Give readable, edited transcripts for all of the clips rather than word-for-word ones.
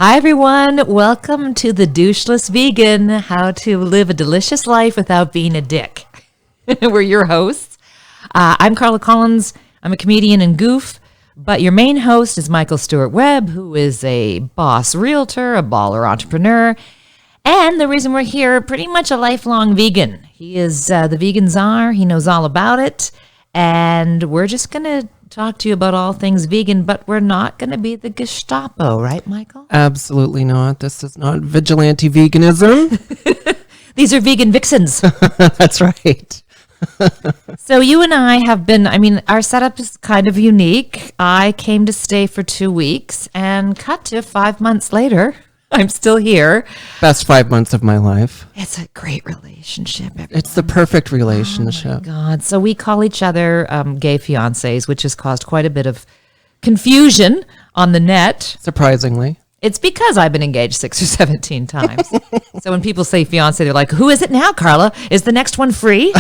Hi, everyone. Welcome to The Doucheless Vegan, how to live a delicious life without being a dick. We're your hosts. I'm Carla Collins. I'm a comedian and goof, but your main host is Michael Stuart Webb, who is a boss realtor, a baller entrepreneur, and the reason we're here, pretty much a lifelong vegan. He is the vegan czar. He knows all about it, and we're just going to talk to you about all things vegan, but we're not going to be the Gestapo, right, Michael? Absolutely not. This is not vigilante veganism. These are vegan vixens. That's right. So you and I have been, our setup is kind of unique. I came to stay for 2 weeks and cut to 5 months later, I'm still here. Best 5 months of my life. It's a great relationship. Everyone. It's the perfect relationship. Oh my God. So we call each other gay fiancés, which has caused quite a bit of confusion on the net. Surprisingly. It's because I've been engaged 6 or 17 times. So when people say fiancé, they're like, who is it now, Carla? Is the next one free?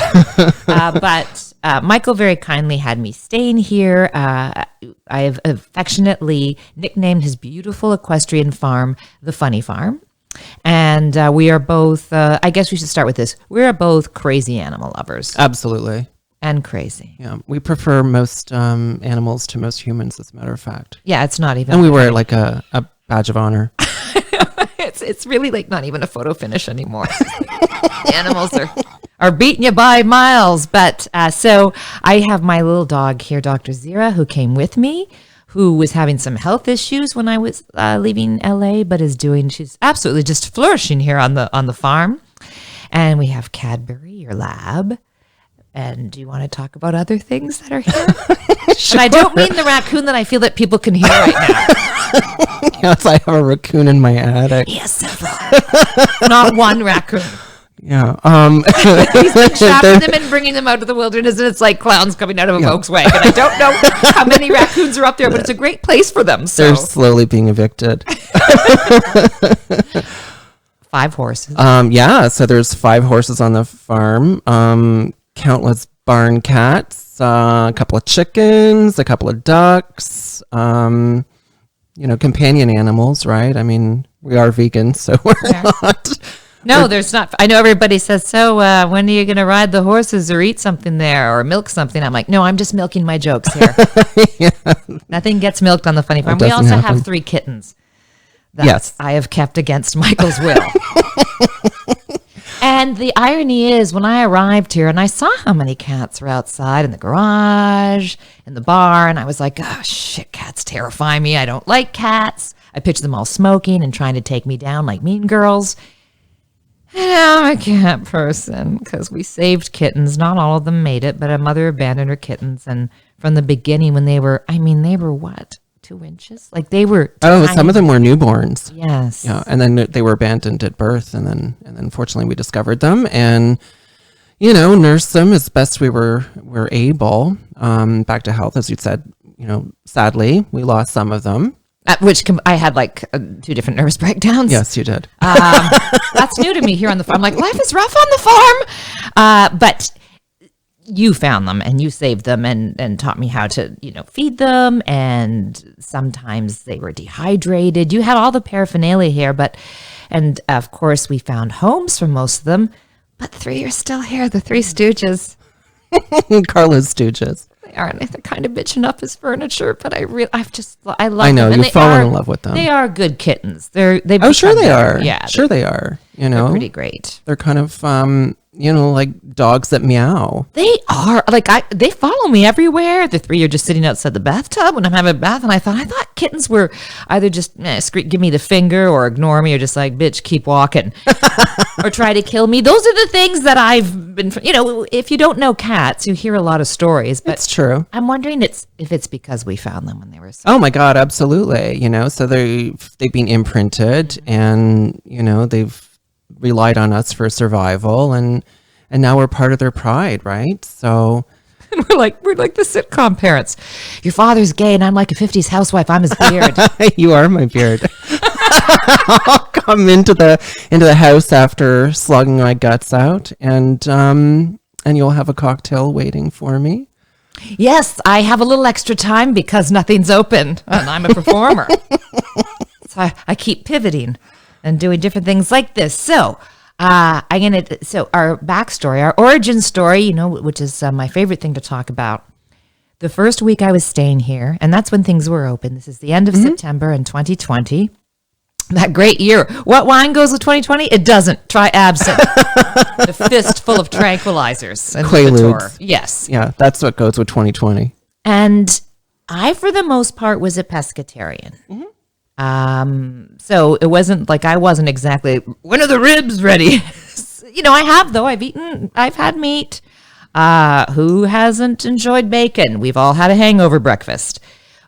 But Michael very kindly had me staying here. I have affectionately nicknamed his beautiful equestrian farm the Funny Farm. And we are both, I guess we should start with this. We are both crazy animal lovers. Absolutely. And crazy. Yeah. We prefer most animals to most humans, as a matter of fact. Yeah, it's not even. And we wear it like a badge of honor. It's really like not even a photo finish anymore. The animals are beating you by miles. But so I have my little dog here, Dr. Zira, who came with me, who was having some health issues when I was leaving LA, but she's absolutely just flourishing here on the farm. And we have Cadbury, your lab. And do you want to talk about other things that are here? Sure. And I don't mean the raccoon that I feel that people can hear right now. Yes, I have a raccoon in my attic. Yes, several. Not one raccoon. Yeah. He's been trapping them and bringing them out of the wilderness, and it's like clowns coming out of a Volkswagen. I don't know how many raccoons are up there, but it's a great place for them. So. They're slowly being evicted. 5 horses. So there's 5 horses on the farm. Countless barn cats, a couple of chickens, a couple of ducks, companion animals, right? I mean, we are vegans, so we're not. No, there's not. I know everybody says, so when are you going to ride the horses or eat something there or milk something? I'm like, no, I'm just milking my jokes here. Yeah. Nothing gets milked on the Funny Farm. We also have 3 kittens that I have kept against Michael's will. And the irony is, when I arrived here and I saw how many cats were outside in the garage, in the bar, and I was like, oh, shit, cats terrify me. I don't like cats. I pictured them all smoking and trying to take me down like mean girls. And I'm a cat person because we saved kittens. Not all of them made it, but a mother abandoned her kittens. And from the beginning, when they were what? 2 inches? Like they were tiny. Some of them were newborns. Yes. Yeah, and then they were abandoned at birth, and then fortunately we discovered them and nursed them as best we were able back to health, as you said. Sadly we lost some of them. Which I had like 2 different nervous breakdowns. Yes, you did. That's new to me here on the farm. Like, life is rough on the farm. But you found them and you saved them and taught me how to, feed them. And sometimes they were dehydrated. You had all the paraphernalia here, and of course we found homes for most of them, but 3 are still here. The 3 Stooges. Carla's Stooges. They aren't. They're kind of bitching up his furniture, but I love I know, them. you've fallen in love with them. They are good kittens. Sure they are. Yeah. Sure they are. They're pretty great. They're kind of, like dogs that meow. They are. They follow me everywhere. The 3 are just sitting outside the bathtub when I'm having a bath, and I thought kittens were either just give me the finger or ignore me or just like, bitch, keep walking or try to kill me. Those are the things that I've been, if you don't know cats, you hear a lot of stories. But it's true. I'm wondering if it's because we found them when they were Oh my God, absolutely. So they've been imprinted and, they've relied on us for survival and now we're part of their pride, right? So and we're like the sitcom parents. Your father's gay and I'm like a 50s housewife. I'm his beard. You are my beard. I'll come into the house after slogging my guts out and you'll have a cocktail waiting for me. Yes, I have a little extra time because nothing's open and I'm a performer. So I keep pivoting and doing different things like this. So our backstory, our origin story, which is my favorite thing to talk about. The first week I was staying here, and that's when things were open. This is the end of September in 2020. That great year. What wine goes with 2020? It doesn't. Try absinthe. The fistful of tranquilizers. And Quaaludes. Yes. Yeah, that's what goes with 2020. And I, for the most part, was a pescatarian. So it wasn't like I wasn't exactly, when are the ribs ready? I have, though. I've had meat. Who hasn't enjoyed bacon? We've all had a hangover breakfast.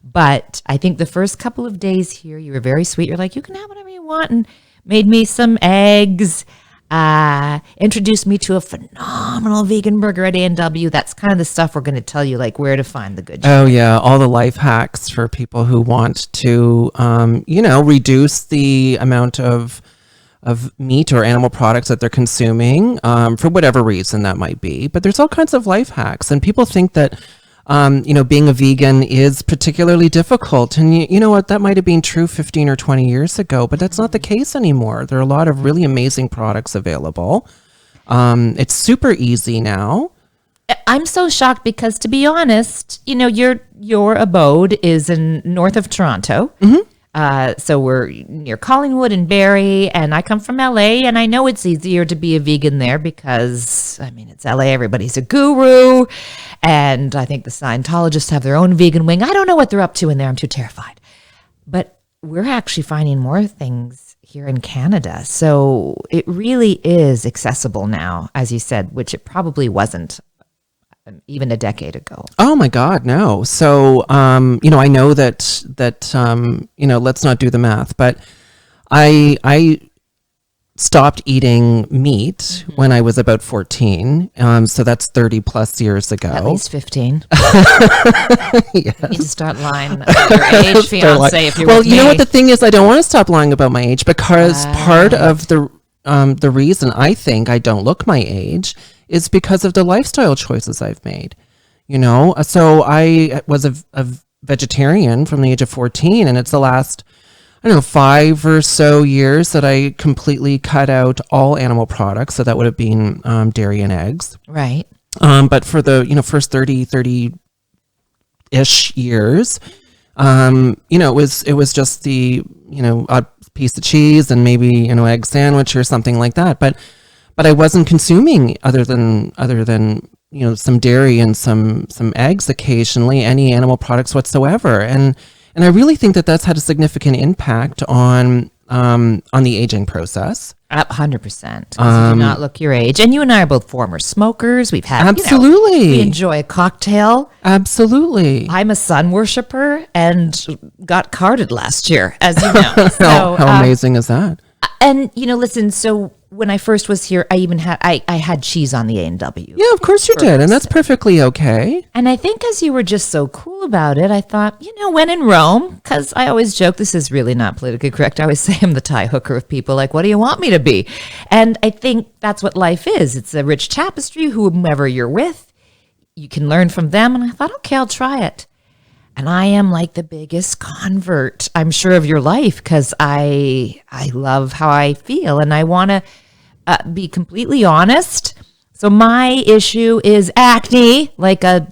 But I think the first couple of days here, you were very sweet. You're like, you can have whatever you want, and made me some eggs, introduced me to a phenomenal vegan burger at A&W. That's kind of the stuff we're going to tell you, like where to find the good shit. Oh, yeah. All the life hacks for people who want to, reduce the amount of meat or animal products that they're consuming for whatever reason that might be. But there's all kinds of life hacks. And people think that being a vegan is particularly difficult. And you know what, that might have been true 15 or 20 years ago, but that's not the case anymore. There are a lot of really amazing products available. It's super easy now. I'm so shocked because, to be honest, your abode is in north of Toronto. So we're near Collingwood and Barrie, and I come from LA, and I know it's easier to be a vegan there because, it's LA, everybody's a guru, and I think the Scientologists have their own vegan wing. I don't know what they're up to in there. I'm too terrified. But we're actually finding more things here in Canada. So it really is accessible now, as you said, which it probably wasn't even a decade ago. Oh my God, no. So, I know that let's not do the math, but I stopped eating meat when I was about 14. So that's 30 plus years ago. At least 15. Yes. You need to start lying about your age, fiance, if you're Well, with you know me. what the thing is? I don't want to stop lying about my age because part of the reason I think I don't look my age is because of the lifestyle choices I've made. So I was a vegetarian from the age of 14, and it's the last 5 or so years that I completely cut out all animal products. So that would have been dairy and eggs. Right. But for the first 30-ish years, it was just the a piece of cheese and maybe egg sandwich or something like that. But I wasn't consuming other than some dairy and some eggs occasionally, any animal products whatsoever. And I really think that that's had a significant impact on the aging process. 100%. You do not look your age. And you and I are both former smokers. We've had, absolutely. We enjoy a cocktail. Absolutely. I'm a sun worshiper and got carded last year, as you know. So, how amazing is that? And, listen, so when I first was here, I even had, I had cheese on the A&W. Yeah, of course you did. And that's perfectly okay. And I think as you were just so cool about it, I thought, when in Rome, because I always joke, this is really not politically correct. I always say I'm the tie hooker of people. Like, what do you want me to be? And I think that's what life is. It's a rich tapestry. Whomever you're with, you can learn from them. And I thought, okay, I'll try it. And I am like the biggest convert, I'm sure, of your life, because I love how I feel. And I want to be completely honest. So my issue is acne, like a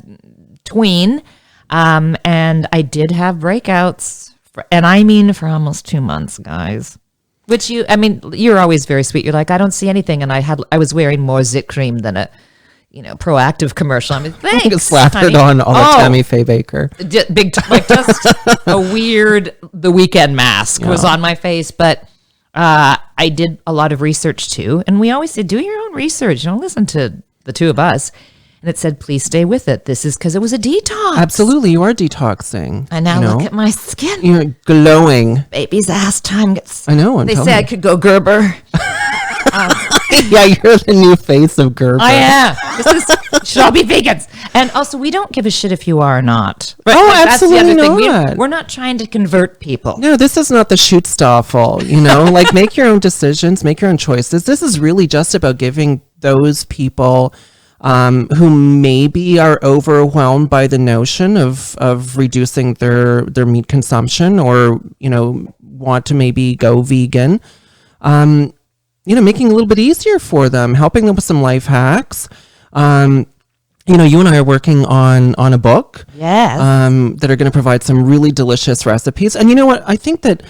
tween. And I did have breakouts, for almost 2 months, guys. Which you're always very sweet. You're like, I don't see anything. And I was wearing more Zit cream than a proactive commercial. Thanks. Slathered on all the Tammy Faye Baker. Just a weird The Weekend mask was on my face, but I did a lot of research too, and we always say do your own research. Don't listen to the two of us. And it said, please stay with it. This is because it was a detox. Absolutely, you are detoxing. And now look at my skin. You're glowing. Baby's ass time gets. I know. They say I could go Gerber. Yeah, you're the new face of Gerber. I am. Should all be vegans. And also, we don't give a shit if you are or not. Right? Oh, absolutely not. We're not trying to convert people. No, this is not the Schutzstaffel, like make your own decisions, make your own choices. This is really just about giving those people who maybe are overwhelmed by the notion of reducing their meat consumption or, want to maybe go vegan, making it a little bit easier for them, helping them with some life hacks. You and I are working on a book, Yes. that are going to provide some really delicious recipes. And you know what? I think that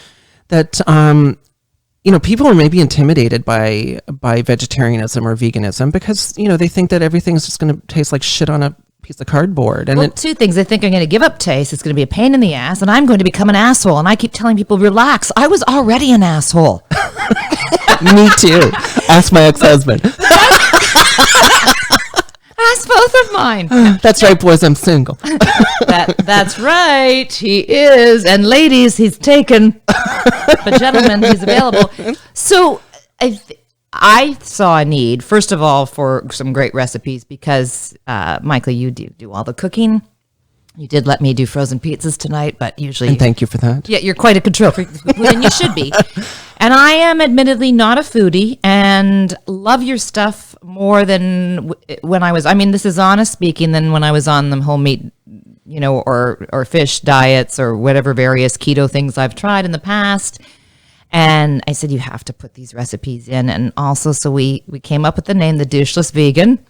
people are maybe intimidated by vegetarianism or veganism because, they think that everything's just going to taste like shit on a piece of cardboard. And two things. They think I'm going to give up taste. It's going to be a pain in the ass, and I'm going to become an asshole. And I keep telling people, relax. I was already an asshole. Me too. Ask my ex-husband. Ask both of mine. That's right, boys. I'm single. That's right. He is. And ladies, he's taken. But gentlemen, he's available. So I saw a need, first of all, for some great recipes because, Michael, you do all the cooking. You did let me do frozen pizzas tonight, but usually... And thank you for that. Yeah, you're quite a control freak, and you should be. And I am admittedly not a foodie and love your stuff more than when I was... I mean, this is honest speaking, than when I was on the whole meat, or fish diets or whatever various keto things I've tried in the past. And I said, you have to put these recipes in. And also, so we came up with the name, The Doucheless Vegan.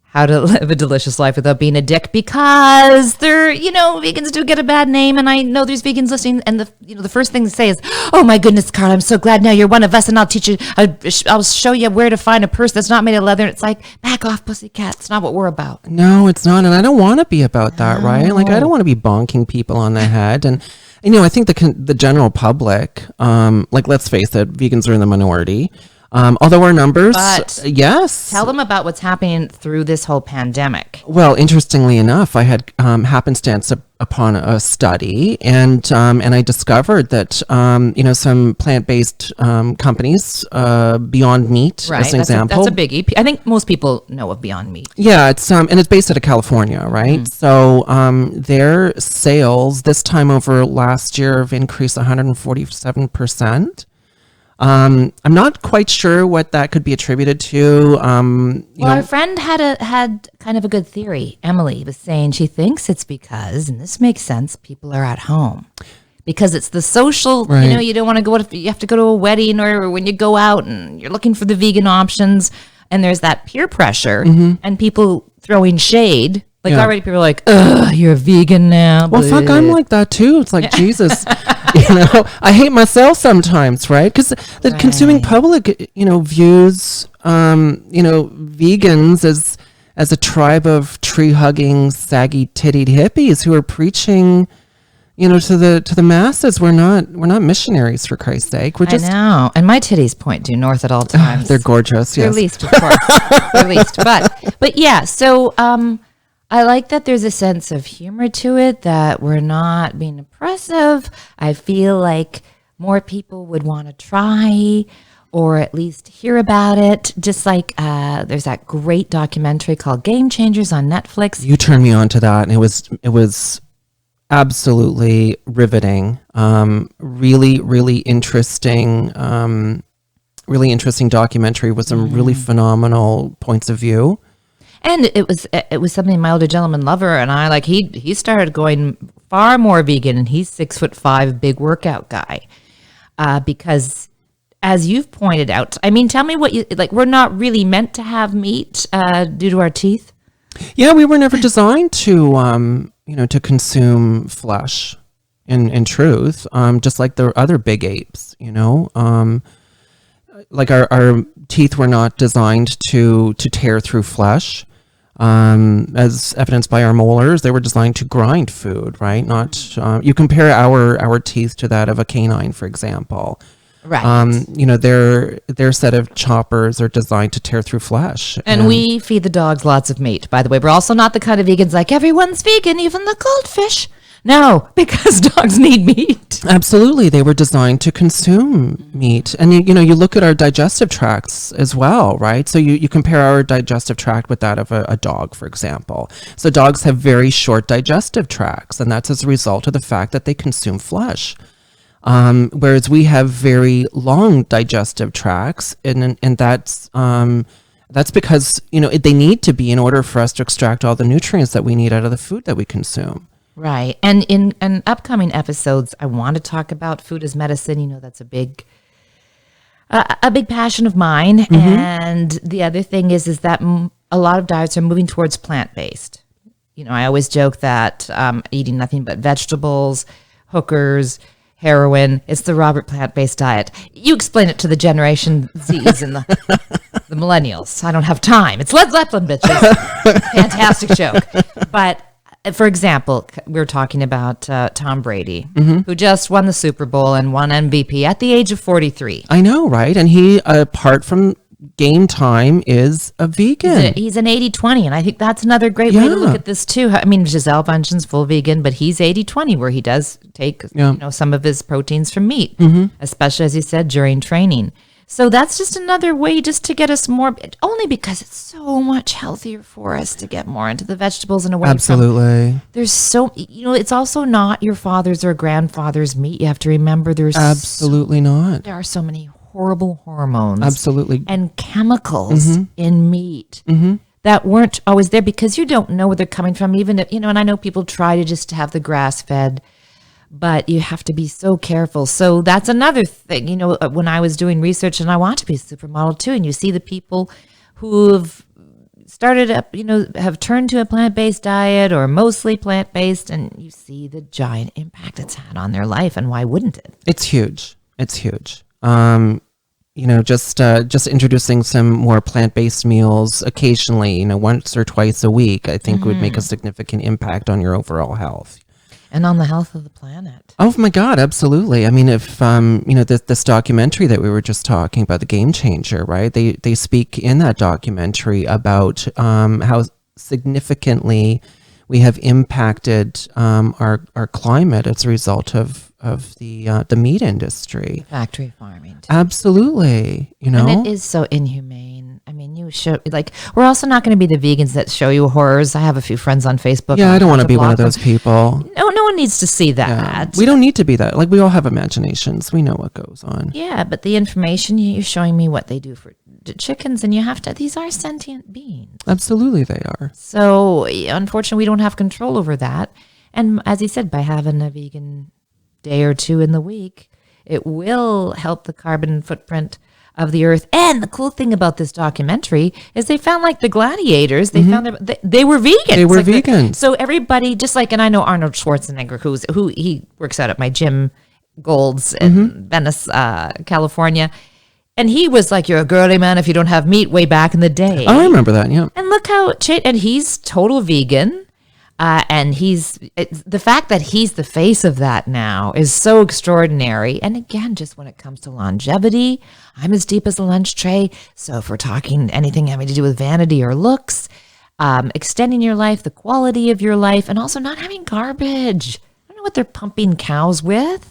How to live a delicious life without being a dick, because vegans do get a bad name, and I know there's vegans listening, and the first thing they say is, "Oh my goodness, Carla, I'm so glad now you're one of us, and I'll teach you, I'll show you where to find a purse that's not made of leather." And it's like, back off, pussycat. It's not what we're about. No, it's not, and I don't want to be about that, right? Like, I don't want to be bonking people on the head, and I think the general public, let's face it, vegans are in the minority. Although our numbers, yes. Tell them about what's happening through this whole pandemic. Well, interestingly enough, I had happenstance upon a study, and I discovered that some plant-based companies, Beyond Meat, right, as an example. That's a biggie. I think most people know of Beyond Meat. Yeah, it's and it's based out of California, right? Mm. So their sales this time over last year have increased 147%. I'm not quite sure what that could be attributed to. Our friend had kind of a good theory. Emily was saying she thinks it's because, and this makes sense, people are at home. Because it's the social, right. You don't want to you have to go to a wedding or when you go out and you're looking for the vegan options, and there's that peer pressure and people throwing shade. Like already people are like, ugh, you're a vegan now. Well, fuck, I'm like that too. It's like, Jesus, I hate myself sometimes, right? Because the consuming public, views, vegans as a tribe of tree-hugging, saggy-tittied hippies who are preaching, to the masses. We're not missionaries, for Christ's sake. I know. And my titties point due north at all times. They're gorgeous, yes. They're least, of course. They're least. But yeah, so... I like that there's a sense of humor to it, that we're not being oppressive. I feel like more people would want to try or at least hear about it. Just like there's that great documentary called Game Changers on Netflix. You turned me on to that, and it was absolutely riveting. Really, really interesting. Really interesting documentary with some really phenomenal points of view. And it was something my older gentleman lover and I like. He started going far more vegan, and he's 6'5", big workout guy. Because, as you've pointed out, I mean, tell me what you like. We're not really meant to have meat due to our teeth. Yeah, we were never designed to to consume flesh. In truth, just like the other big apes, like our teeth were not designed to tear through flesh. As evidenced by our molars, they were designed to grind food, right? Not you compare our teeth to that of a canine, for example. Right. Their set of choppers are designed to tear through flesh. And we feed the dogs lots of meat. By the way, we're also not the kind of vegans like everyone's vegan, even the goldfish. No, because dogs need meat. Absolutely. They were designed to consume meat. And, you look at our digestive tracts as well, right? So you compare our digestive tract with that of a dog, for example. So dogs have very short digestive tracts, and that's as a result of the fact that they consume flesh. Whereas we have very long digestive tracts, and that's because, they need to be in order for us to extract all the nutrients that we need out of the food that we consume. Right. And in upcoming episodes, I want to talk about food as medicine. You know, that's a big passion of mine. And the other thing is that a lot of diets are moving towards plant-based. You know, I always joke that eating nothing but vegetables, hookers, heroin, it's the Robert plant-based diet. You explain it to the Generation Zs and the millennials. I don't have time. It's Led Zeppelin, bitches. Fantastic joke. But for example, we were talking about Tom Brady, who just won the Super Bowl and won MVP at the age of 43. I know, right? And he, apart from game time, is a vegan. He's an 80-20, and I think that's another great way to look at this too. I mean, Giselle Bundchen's full vegan, but he's 80-20, where he does take some of his proteins from meat, especially, as you said, during training. So that's just another way just to get us more, only because it's so much healthier for us to get more into the vegetables and away Absolutely. from. There's so, it's also not your father's or grandfather's meat. You have to remember Absolutely not. There are so many horrible hormones. Absolutely. And chemicals in meat that weren't always there because you don't know where they're coming from. Even if, and I know people try to just have the grass fed, but you have to be so careful. So that's another thing, when I was doing research, and I want to be a supermodel too, and you see the people who have started up, have turned to a plant-based diet or mostly plant-based, and you see the giant impact it's had on their life, and why wouldn't it? It's huge. It's huge. Just introducing some more plant-based meals occasionally, once or twice a week, I think would make a significant impact on your overall health. And on the health of the planet. Oh my God, absolutely. I mean, if this documentary that we were just talking about, The Game Changer, right? They speak in that documentary about how significantly we have impacted our climate as a result of the meat industry, factory farming. Too. Absolutely, and it is so inhumane. I mean, we're also not going to be the vegans that show you horrors. I have a few friends on Facebook. Yeah, I don't want to be one of those people. No one needs to see that. Yeah. We don't need to be that. Like, we all have imaginations. We know what goes on. Yeah, but the information, you're showing me what they do for chickens, and these are sentient beings. Absolutely, they are. So, unfortunately, we don't have control over that. And as you said, by having a vegan day or two in the week, it will help the carbon footprint of the earth. And the cool thing about this documentary is they found, like, the gladiators, they found they were vegan. They were vegan. So everybody, just like, and I know Arnold Schwarzenegger, who he works out at my gym, Gold's in Venice, California. And he was like, you're a girly man if you don't have meat, way back in the day. Oh, I remember that, yeah. And look how, and he's total vegan. And the fact that he's the face of that now is so extraordinary. And again, just when it comes to longevity, I'm as deep as a lunch tray. So if we're talking anything having to do with vanity or looks, extending your life, the quality of your life, and also not having garbage. I don't know what they're pumping cows with.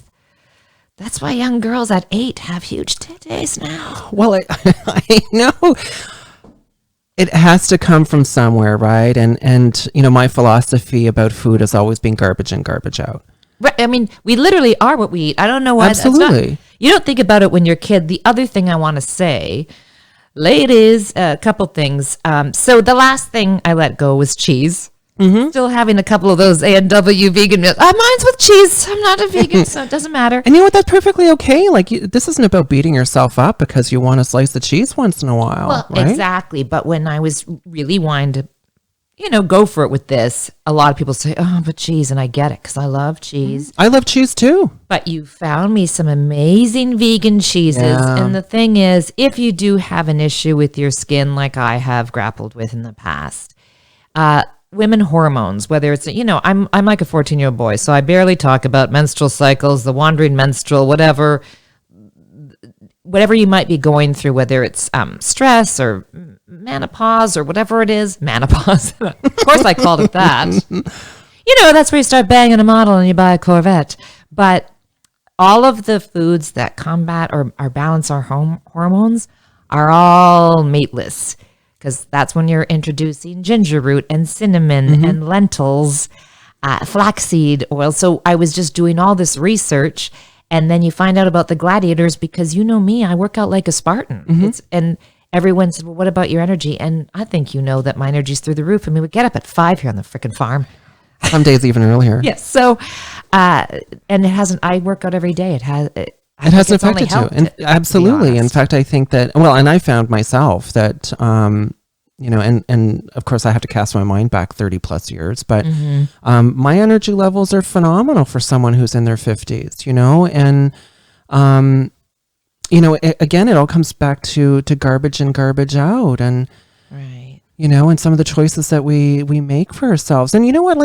That's why young girls at 8 have huge titties now. Well, I know. It has to come from somewhere, right? And my philosophy about food has always been garbage in, garbage out. Right. I mean, we literally are what we eat. I don't know why. Absolutely. You don't think about it when you're a kid. The other thing I want to say, ladies, a couple things. So the last thing I let go was cheese. Still having a couple of those A&W vegan meals. Mine's with cheese. I'm not a vegan, so it doesn't matter. And you know what? That's perfectly okay. Like, this isn't about beating yourself up because you want to slice the cheese once in a while. Well, right? Exactly. But when I was really wanting to, go for it with this, a lot of people say, oh, but cheese. And I get it because I love cheese. I love cheese too. But you found me some amazing vegan cheeses. Yeah. And the thing is, if you do have an issue with your skin like I have grappled with in the past, women hormones, whether it's, I'm like a 14-year-old boy, so I barely talk about menstrual cycles, the wandering menstrual, whatever you might be going through, whether it's stress or menopause or whatever it is. Menopause. Of course I called it that. That's where you start banging a model and you buy a Corvette. But all of the foods that combat or balance our hormones are all meatless. Because that's when you're introducing ginger root and cinnamon and lentils, flaxseed oil. So I was just doing all this research, and then you find out about the gladiators because you know me, I work out like a Spartan. And everyone said, well, what about your energy? And I think that my energy's through the roof. I mean, we get up at 5 here on the freaking farm. Some days even earlier. Yes. So, and it hasn't. I work out every day. It has. It hasn't affected you. And absolutely. In fact, I think that, well, and I found myself that, and of course I have to cast my mind back 30 plus years, but my energy levels are phenomenal for someone who's in their 50s, and, again, it all comes back to garbage in, garbage out. And, right. And some of the choices that we make for ourselves. And you know what,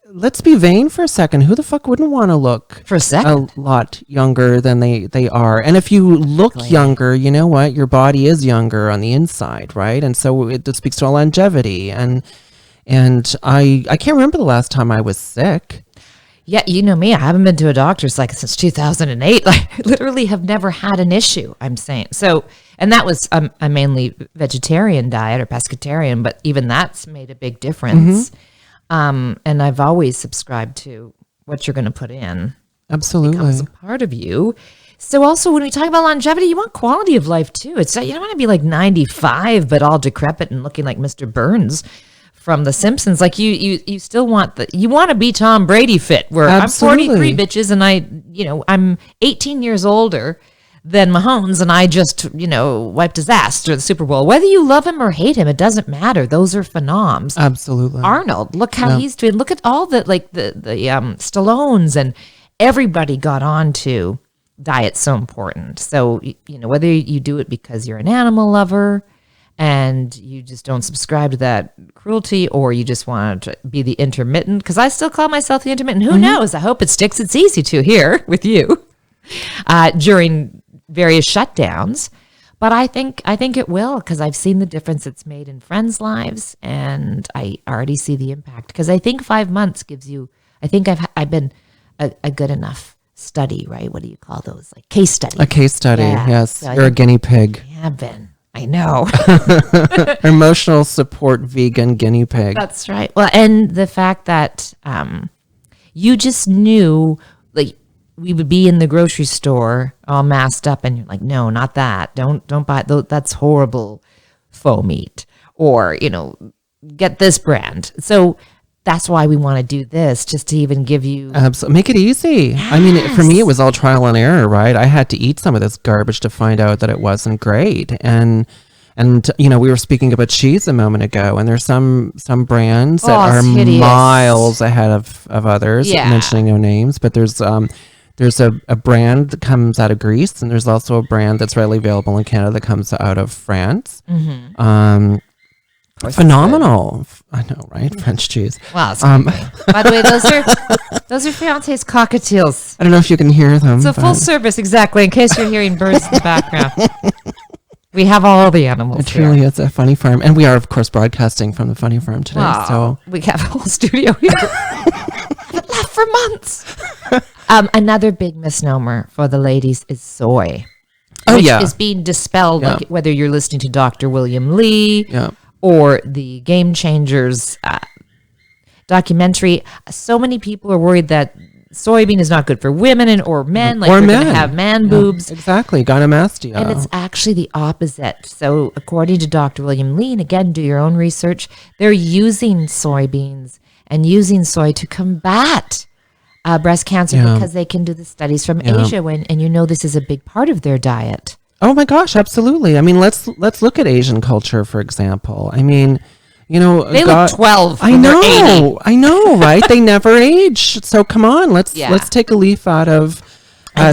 let's be vain for a second. Who the fuck wouldn't want to look for a second a lot younger than they are? And if you look younger, you know what? Your body is younger on the inside, right? And so it speaks to longevity. And I can't remember the last time I was sick. Yeah, you know me. I haven't been to a doctor's since 2008. I literally have never had an issue. I'm saying so, and that was a mainly vegetarian diet or pescatarian, but even that's made a big difference. And I've always subscribed to what you're going to put in. Absolutely, becomes a part of you. So also, when we talk about longevity, you want quality of life too. It's you don't want to be 95, but all decrepit and looking like Mr. Burns from The Simpsons. You still want you want to be Tom Brady fit. Where Absolutely. I'm 43 bitches, and I'm 18 years older than Mahomes, and I just wiped his ass through the Super Bowl. Whether you love him or hate him, it doesn't matter. Those are phenoms. Absolutely. Arnold, look how he's doing. Look at all the Stallones, and everybody got on to diet's so important. So whether you do it because you're an animal lover and you just don't subscribe to that cruelty, or you just want to be the intermittent, because I still call myself the intermittent. Who knows? I hope it sticks. It's easy to here with you during various shutdowns, but I think it will, because I've seen the difference it's made in friends' lives, and I already see the impact. Because I think 5 months gives you. I think I've been a good enough study, right? What do you call those? Case study. A case study. Yeah. Yes, So you're a guinea pig. I have been. I know. Emotional support vegan guinea pig. That's right. Well, and the fact that you just knew, we would be in the grocery store all masked up, and you're like, no, not that. Don't buy that's horrible faux meat, or get this brand. So that's why we want to do this, just to even give you Make it easy. Yes. I mean, for me, it was all trial and error, right? I had to eat some of this garbage to find out that it wasn't great. And we were speaking about cheese a moment ago, and there's some brands that are hideous. Miles ahead of others, mentioning no names, but there's a brand that comes out of Greece, and there's also a brand that's readily available in Canada that comes out of France. Phenomenal. I know, right? French cheese. Wow. By the way, those are fiance's cockatiels. I don't know if you can hear them. It's a full service, exactly. In case you're hearing birds in the background, we have all the animals. It truly is a funny farm, and we are, of course, broadcasting from the funny farm today. Wow. So we have a whole studio here. Haven't left for months. Another big misnomer for the ladies is soy. Which is being dispelled, whether you're listening to Dr. William Lee. Or the Game Changers documentary. So many people are worried that soybean is not good for women or men. They're going to have man boobs. Exactly, gynecomastia. And it's actually the opposite. So according to Dr. William Lee, and again, do your own research, they're using soybeans and using soy to combat breast cancer because they can do the studies from Asia, and this is a big part of their diet. Oh my gosh, absolutely. I mean, let's look at Asian culture, for example. I mean, they look 12. I know, right? They never age. So come on, let's take a leaf out of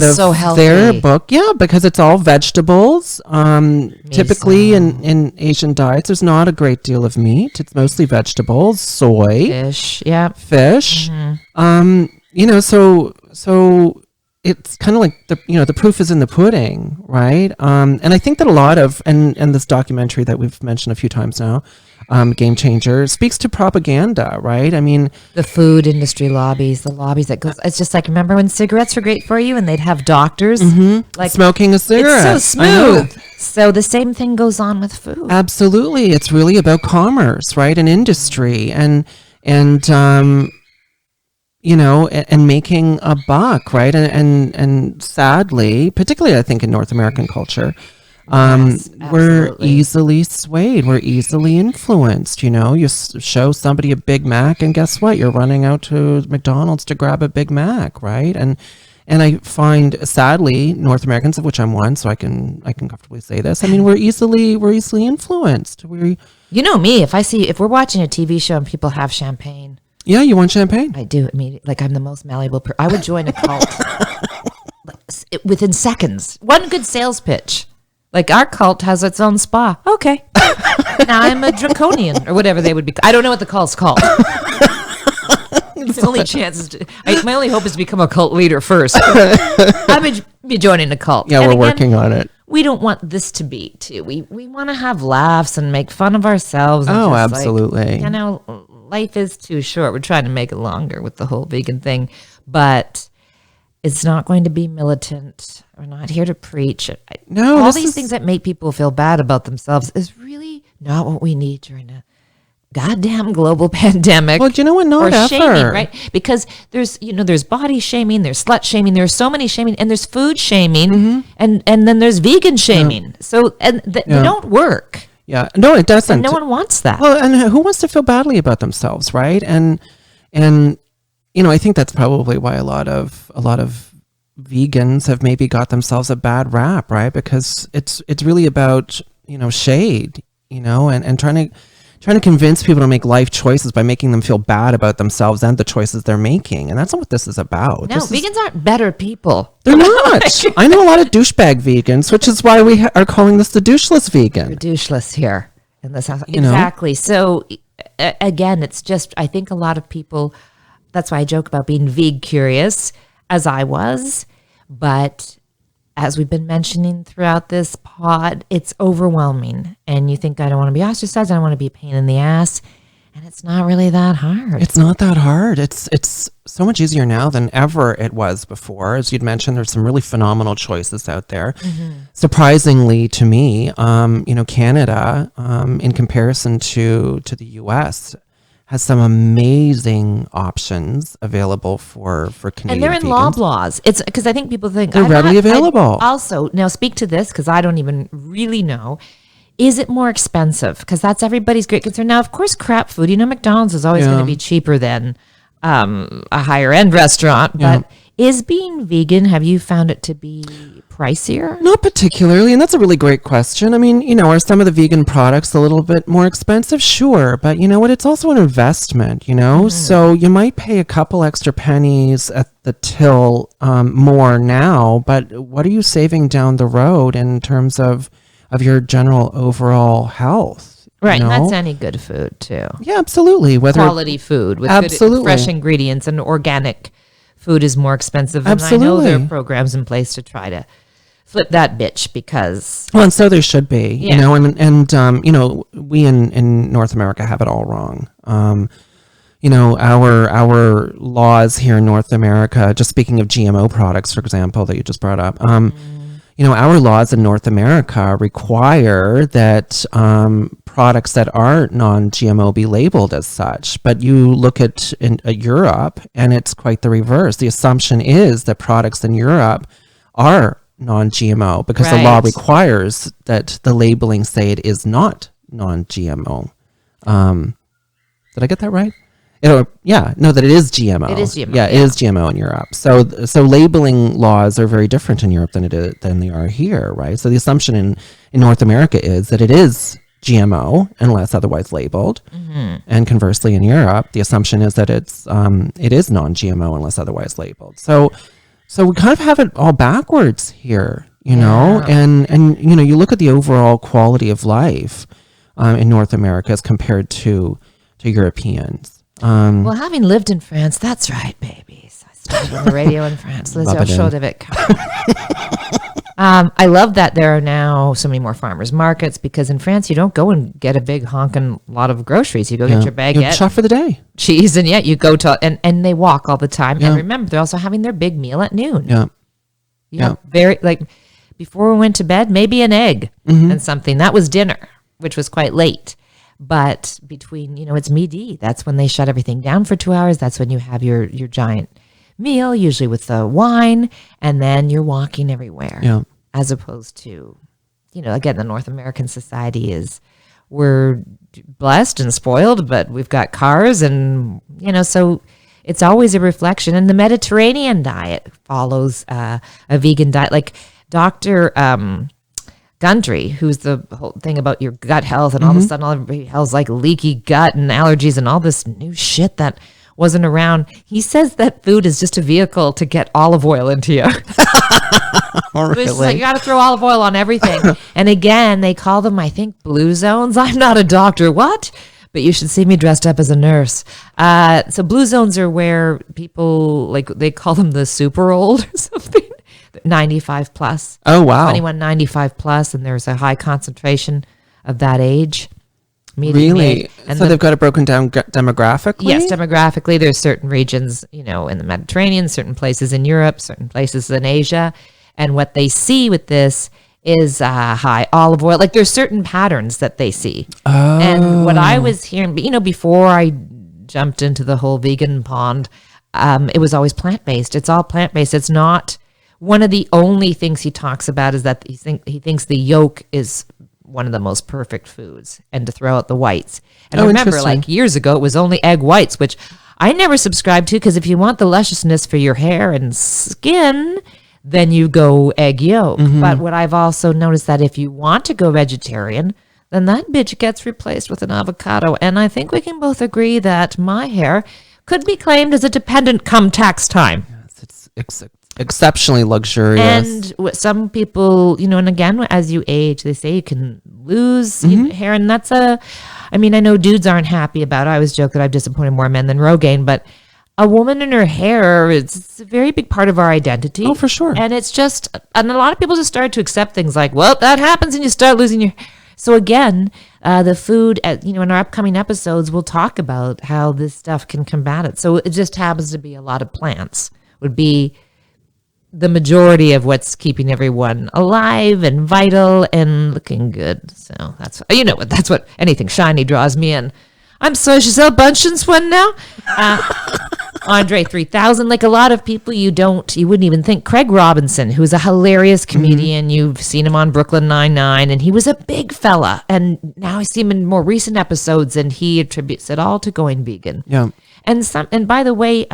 so their book. Yeah, because it's all vegetables. Typically in Asian diets, there's not a great deal of meat. It's mostly vegetables, soy, fish. So it's kind of like the proof is in the pudding, right? And I think that a lot of and this documentary that we've mentioned a few times now, Game Changer, speaks to propaganda, right? I mean, the food industry lobbies, the lobbies that goes. It's just like, remember when cigarettes were great for you, and they'd have doctors smoking a cigarette. It's so smooth. So the same thing goes on with food. Absolutely, it's really about commerce, right, and industry, and and making a buck, right? And sadly, particularly I think in North American culture, Yes, We're absolutely. easily swayed. We're easily influenced. You know, you show somebody a Big Mac, and guess what? You're running out to McDonald's to grab a Big Mac, right? And I find, sadly, North Americans, of which I'm one, so I can comfortably say this. I mean, we're easily influenced. You know me, if we're watching a TV show and people have champagne, Yeah, you want champagne? I do immediately. Like, I'm the most malleable I would join a cult within seconds. One good sales pitch. Like, our cult has its own spa. Okay. Now I'm a draconian or whatever they would be. I don't know what the cult's called. The only chance is my only hope is to become a cult leader first. I'm be joining a cult. Yeah, And we're again, working on it. we don't want this to be too. We want to have laughs and make fun of ourselves. And Oh, just absolutely. Like, you know, life is too short. We're trying to make it longer with the whole vegan thing, but it's not going to be militant. We're not here to preach. No, all this these is- things that make people feel bad about themselves is really not what we need during a goddamn global pandemic. Well, do you know what? Not or ever. shaming, right? Because there's body shaming, there's slut shaming, there's so many shaming, and there's food shaming, and then there's vegan shaming. So they don't work. Yeah, no, it doesn't. And no one wants that. Well, and who wants to feel badly about themselves, right? And you know, I think that's probably why a lot of vegans have maybe got themselves a bad rap, right? Because it's really about, you know, shade, you know, and trying to convince people to make life choices by making them feel bad about themselves and the choices they're making. And that's not what this is about. No, vegans aren't better people. They're not. I know a lot of douchebag vegans, which is why we are calling this the doucheless vegan. Doucheless here in this house. You know? Exactly. So again, it's just, I think a lot of people, that's why I joke about being veg curious, as I was. But as we've been mentioning throughout this pod, it's overwhelming. And you think, I don't want to be ostracized, I don't want to be a pain in the ass. And it's not really that hard. It's not that hard. It's so much easier now than ever it was before. As you'd mentioned, there's some really phenomenal choices out there. Surprisingly to me, you know, Canada, in comparison to the US, has some amazing options available for Canadian And they're in vegans. Loblaws. It's because I think people think They're readily available. Also, now speak to this because I don't even really know. Is it more expensive? Because that's everybody's great concern. Now, of course, crap food. You know, McDonald's is always going to be cheaper than a higher end restaurant. But is being vegan? Have you found it to be pricier? Not particularly, and that's a really great question. I mean, you know, are some of the vegan products a little bit more expensive? Sure, but you know what? It's also an investment, you know? So you might pay a couple extra pennies at the till more now, but what are you saving down the road in terms of your general overall health? Right, you and know? that's any good food too. Yeah, absolutely. Whether Quality food with Absolutely. good, fresh ingredients, and organic food is more expensive. And I know there are programs in place to try to flip that bitch because Well, and so there should be, Yeah. you know, and you know, we in North America have it all wrong. You know, our laws here in North America, just speaking of GMO products, for example, that you just brought up, you know, our laws in North America require that products that are non-GMO be labeled as such. But you look at Europe, and it's quite the reverse. The assumption is that products in Europe are non-GMO because the law Right. requires that the labeling say it is not non-GMO. Did I get that right? That it is GMO. It is GMO, Yeah, it is GMO in Europe. So labeling laws are very different in Europe than they are here, right? So the assumption in North America is that it is GMO unless otherwise labeled, and conversely in Europe, the assumption is that it is non-GMO unless otherwise labeled. So we kind of have it all backwards here, you know, and you know, you look at the overall quality of life in North America as compared to Europeans. well, having lived in France, that's right, babies. I started on the radio in France. Les Love it, show de I love that there are now so many more farmers markets because in France you don't go and get a big honking lot of groceries. You go get your You baguette, shop for the day. cheese, and yet you go to and they walk all the time. And remember, they're also having their big meal at noon. Yeah. Yeah, very like before we went to bed, maybe an egg and something. That was dinner, which was quite late. But between, you know, it's midi. That's when they shut everything down for 2 hours. That's when you have your giant meal, usually with the wine, and then you're walking everywhere. Yeah. As opposed to again, the North American society we're blessed and spoiled, but we've got cars and, so it's always a reflection. And the Mediterranean diet follows a vegan diet. Like Dr. Gundry, who's the whole thing about your gut health, and all of a sudden everybody has like leaky gut and allergies and all this new shit that wasn't around. He says that food is just a vehicle to get olive oil into you. Really? It's like you got to throw olive oil on everything. And again, they call them, I think, blue zones. I'm not a doctor. What? But you should see me dressed up as a nurse. So blue zones are where people, like, they call them the super old or something. 95 plus. Oh, wow. 21, 95 plus, and there's a high concentration of that age. Really? And so they've got it broken down demographically? Yes, demographically. There's certain regions, in the Mediterranean, certain places in Europe, certain places in Asia. And what they see with this is high olive oil. Like, there's certain patterns that they see. Oh. And what I was hearing, before I jumped into the whole vegan pond, it was always plant-based. It's all plant-based. It's not... One of the only things he talks about is that he thinks the yolk is one of the most perfect foods, and to throw out the whites. And I remember, like, years ago, it was only egg whites, which I never subscribed to, because if you want the lusciousness for your hair and skin, then you go egg yolk. But what I've also noticed, that if you want to go vegetarian, then that bitch gets replaced with an avocado. And I think we can both agree that my hair could be claimed as a dependent come tax time. Yes, it's exceptionally luxurious. And some people, and again, as you age, they say you can lose hair, and that's I know dudes aren't happy about it. I always joke that I've disappointed more men than Rogaine, but a woman and her hair, it's a very big part of our identity. Oh, for sure. And it's just, and a lot of people just start to accept things like, well, that happens and you start losing your. So again, the food, in our upcoming episodes, we'll talk about how this stuff can combat it. So it just happens to be a lot of plants would be the majority of what's keeping everyone alive and vital and looking good. So that's, that's what anything shiny draws me in. I'm so Giselle Bundchen's one now. Andre 3000, like a lot of people you wouldn't even think. Craig Robinson, who's a hilarious comedian. You've seen him on Brooklyn Nine-Nine, and he was a big fella. And now I see him in more recent episodes, and he attributes it all to going vegan. Yeah. And by the way,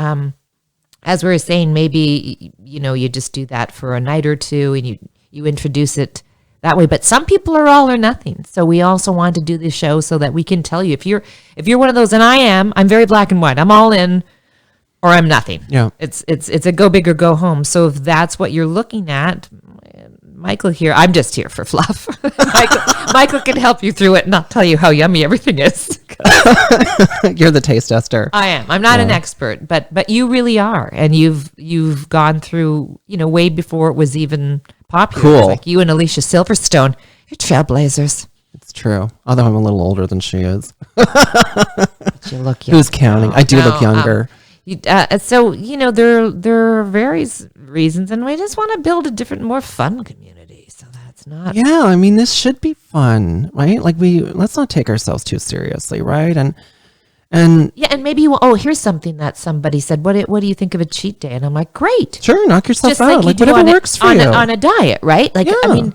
as we were saying, maybe, you just do that for a night or two and you introduce it that way. But some people are all or nothing. So we also want to do this show so that we can tell you, if you're one of those, and I'm very black and white. I'm all in or I'm nothing. Yeah. It's a go big or go home. So if that's what you're looking at, Michael here, I'm just here for fluff. Michael can help you through it and not tell you how yummy everything is. You're the taste tester. I am. I'm not an expert, but you really are, and you've gone through, way before it was even popular. Cool. Like you and Alicia Silverstone, you're trailblazers. It's true. Although I'm a little older than she is. But you look young. Who's counting? I do look younger. So there are various reasons, and we just want to build a different, more fun community. So that's not. Yeah, this should be fun, right? Like let's not take ourselves too seriously, right? And yeah, and maybe here's something that somebody said. What do you think of a cheat day? And I'm like, great. Sure, knock yourself just out. Like whatever works for you on a diet, right? Like yeah.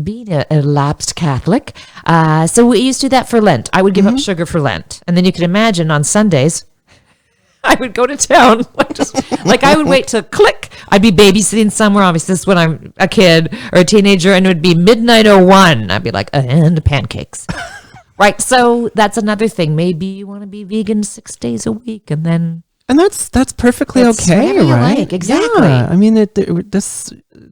Being a lapsed Catholic, so we used to do that for Lent. I would give up sugar for Lent, and then you can imagine on Sundays, I would go to town. Like I would wait till click. I'd be babysitting somewhere. Obviously, this is when I'm a kid or a teenager, and it would be midnight 01. I'd be like, and pancakes. Right. So that's another thing. Maybe you want to be vegan 6 days a week, and that's perfectly okay, right? Like. Exactly. Yeah.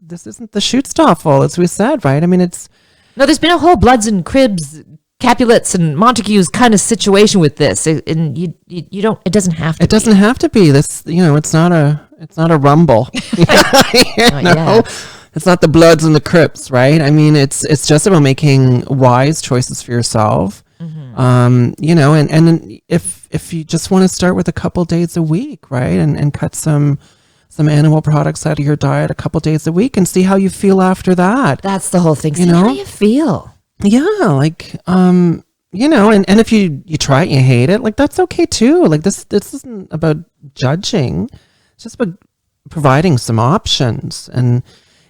This isn't the Schutzstaffel, as we said, right? It's no. There's been a whole Bloods and Cribs, Capulets and Montagues kind of situation with this, and you don't. It doesn't have to. It doesn't have to be this. It's not a rumble. Yeah. It's not the Bloods and the Crips, right? It's just about making wise choices for yourself. And if you just want to start with a couple days a week, right, and cut some animal products out of your diet a couple days a week and see how you feel after that. That's the whole thing. See how you feel. Yeah, like and if you try it and you hate it, like that's okay too. Like this isn't about judging. It's just about providing some options. And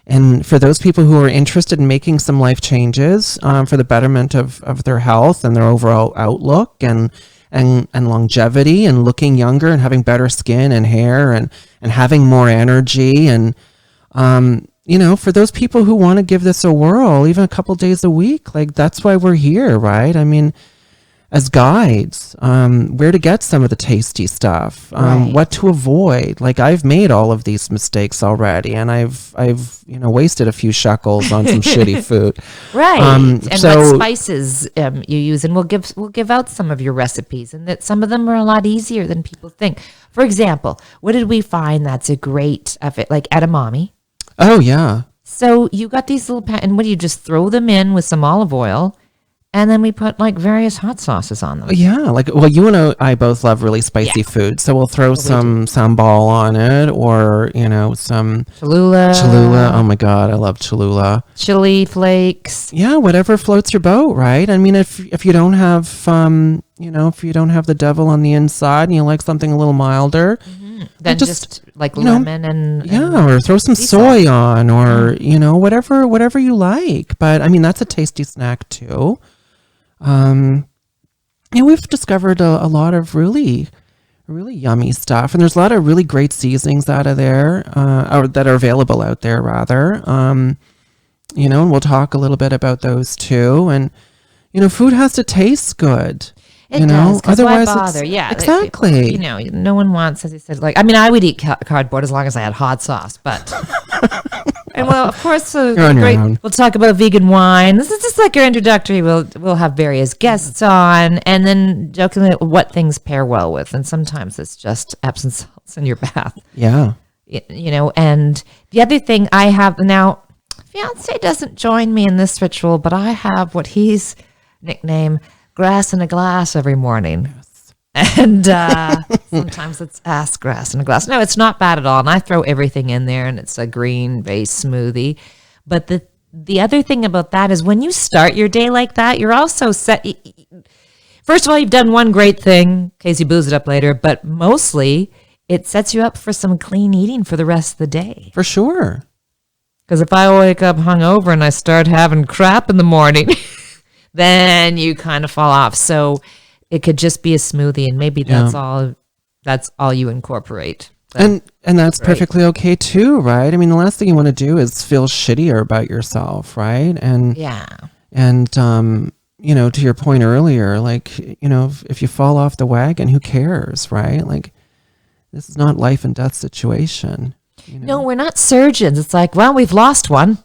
And for those people who are interested in making some life changes for the betterment of their health and their overall outlook and longevity and looking younger and having better skin and hair and having more energy and, for those people who want to give this a whirl, even a couple days a week, like that's why we're here, right? I mean, as guides, where to get some of the tasty stuff, what to avoid. Like I've made all of these mistakes already, and I've wasted a few shekels on some shitty food. Right. And what spices you use, and we'll give out some of your recipes, and that some of them are a lot easier than people think. For example, what did we find that's a great like edamame? Oh yeah. So you got these little and what do you just throw them in with some olive oil? And then we put like various hot sauces on them. Yeah, you and I both love really spicy food, so we'll throw some sambal on it, or some Cholula. Cholula. Oh my God, I love Cholula. Chili flakes. Yeah, whatever floats your boat, right? I mean, if you don't have if you don't have the devil on the inside and you like something a little milder, then just like lemon and or throw some soy on, or whatever you like. But I mean, that's a tasty snack too. We've discovered a lot of really, really yummy stuff, and there's a lot of really great seasonings out of there, or that are available out there rather. And we'll talk a little bit about those too. And food has to taste good. It does, otherwise why bother? Yeah, exactly. No one wants, as you said, like, I mean, I would eat cardboard as long as I had hot sauce, but, and well, of course, we'll talk about vegan wine. This is just like your introductory. We'll have various guests on, and then jokingly what things pair well with, and sometimes it's just Epsom salts in your bath. Yeah. And the other thing I have now, fiance doesn't join me in this ritual, but I have what he's nicknamed grass in a glass every morning. Yes. And sometimes it's ass grass in a glass. No, it's not bad at all. And I throw everything in there, and it's a green-based smoothie. But the other thing about that is when you start your day like that, you're also set. First of all, you've done one great thing, in case you booze it up later, but mostly it sets you up for some clean eating for the rest of the day. For sure. Because if I wake up hungover and I start having crap in the morning, then you kind of fall off. So it could just be a smoothie, and maybe that's all you incorporate. And that's perfectly okay too, right? I mean, the last thing you want to do is feel shittier about yourself, right? And to your point earlier, like, if you fall off the wagon, who cares, right? Like, this is not life and death situation. No, we're not surgeons. It's like, well, we've lost one.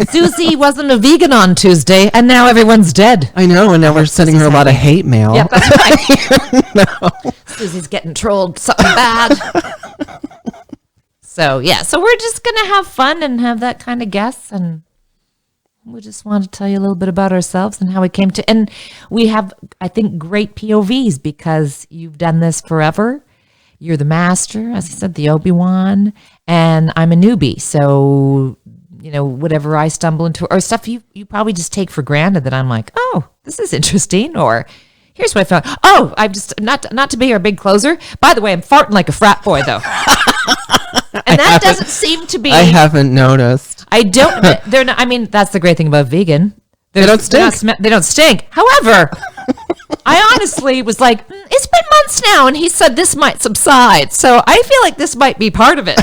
Susie wasn't a vegan on Tuesday, and now everyone's dead. I know, and now we're sending her a lot of hate mail. Yep, that's right. No. Susie's getting trolled something bad. So we're just going to have fun and have that kind of guests, and we just want to tell you a little bit about ourselves and how we came to, and we have, I think, great POVs because you've done this forever. You're the master, as I said, the Obi-Wan, and I'm a newbie. So, whatever I stumble into, or stuff you probably just take for granted that I'm like, oh, this is interesting, or here's what I found. Oh, I'm just, not to be our big closer. By the way, I'm farting like a frat boy, though. And that doesn't seem to be. I haven't noticed. I don't, they're not, I mean, that's the great thing about vegan. They don't stink. They don't stink. However, I honestly was like, it's been months now, and he said this might subside. So I feel like this might be part of it.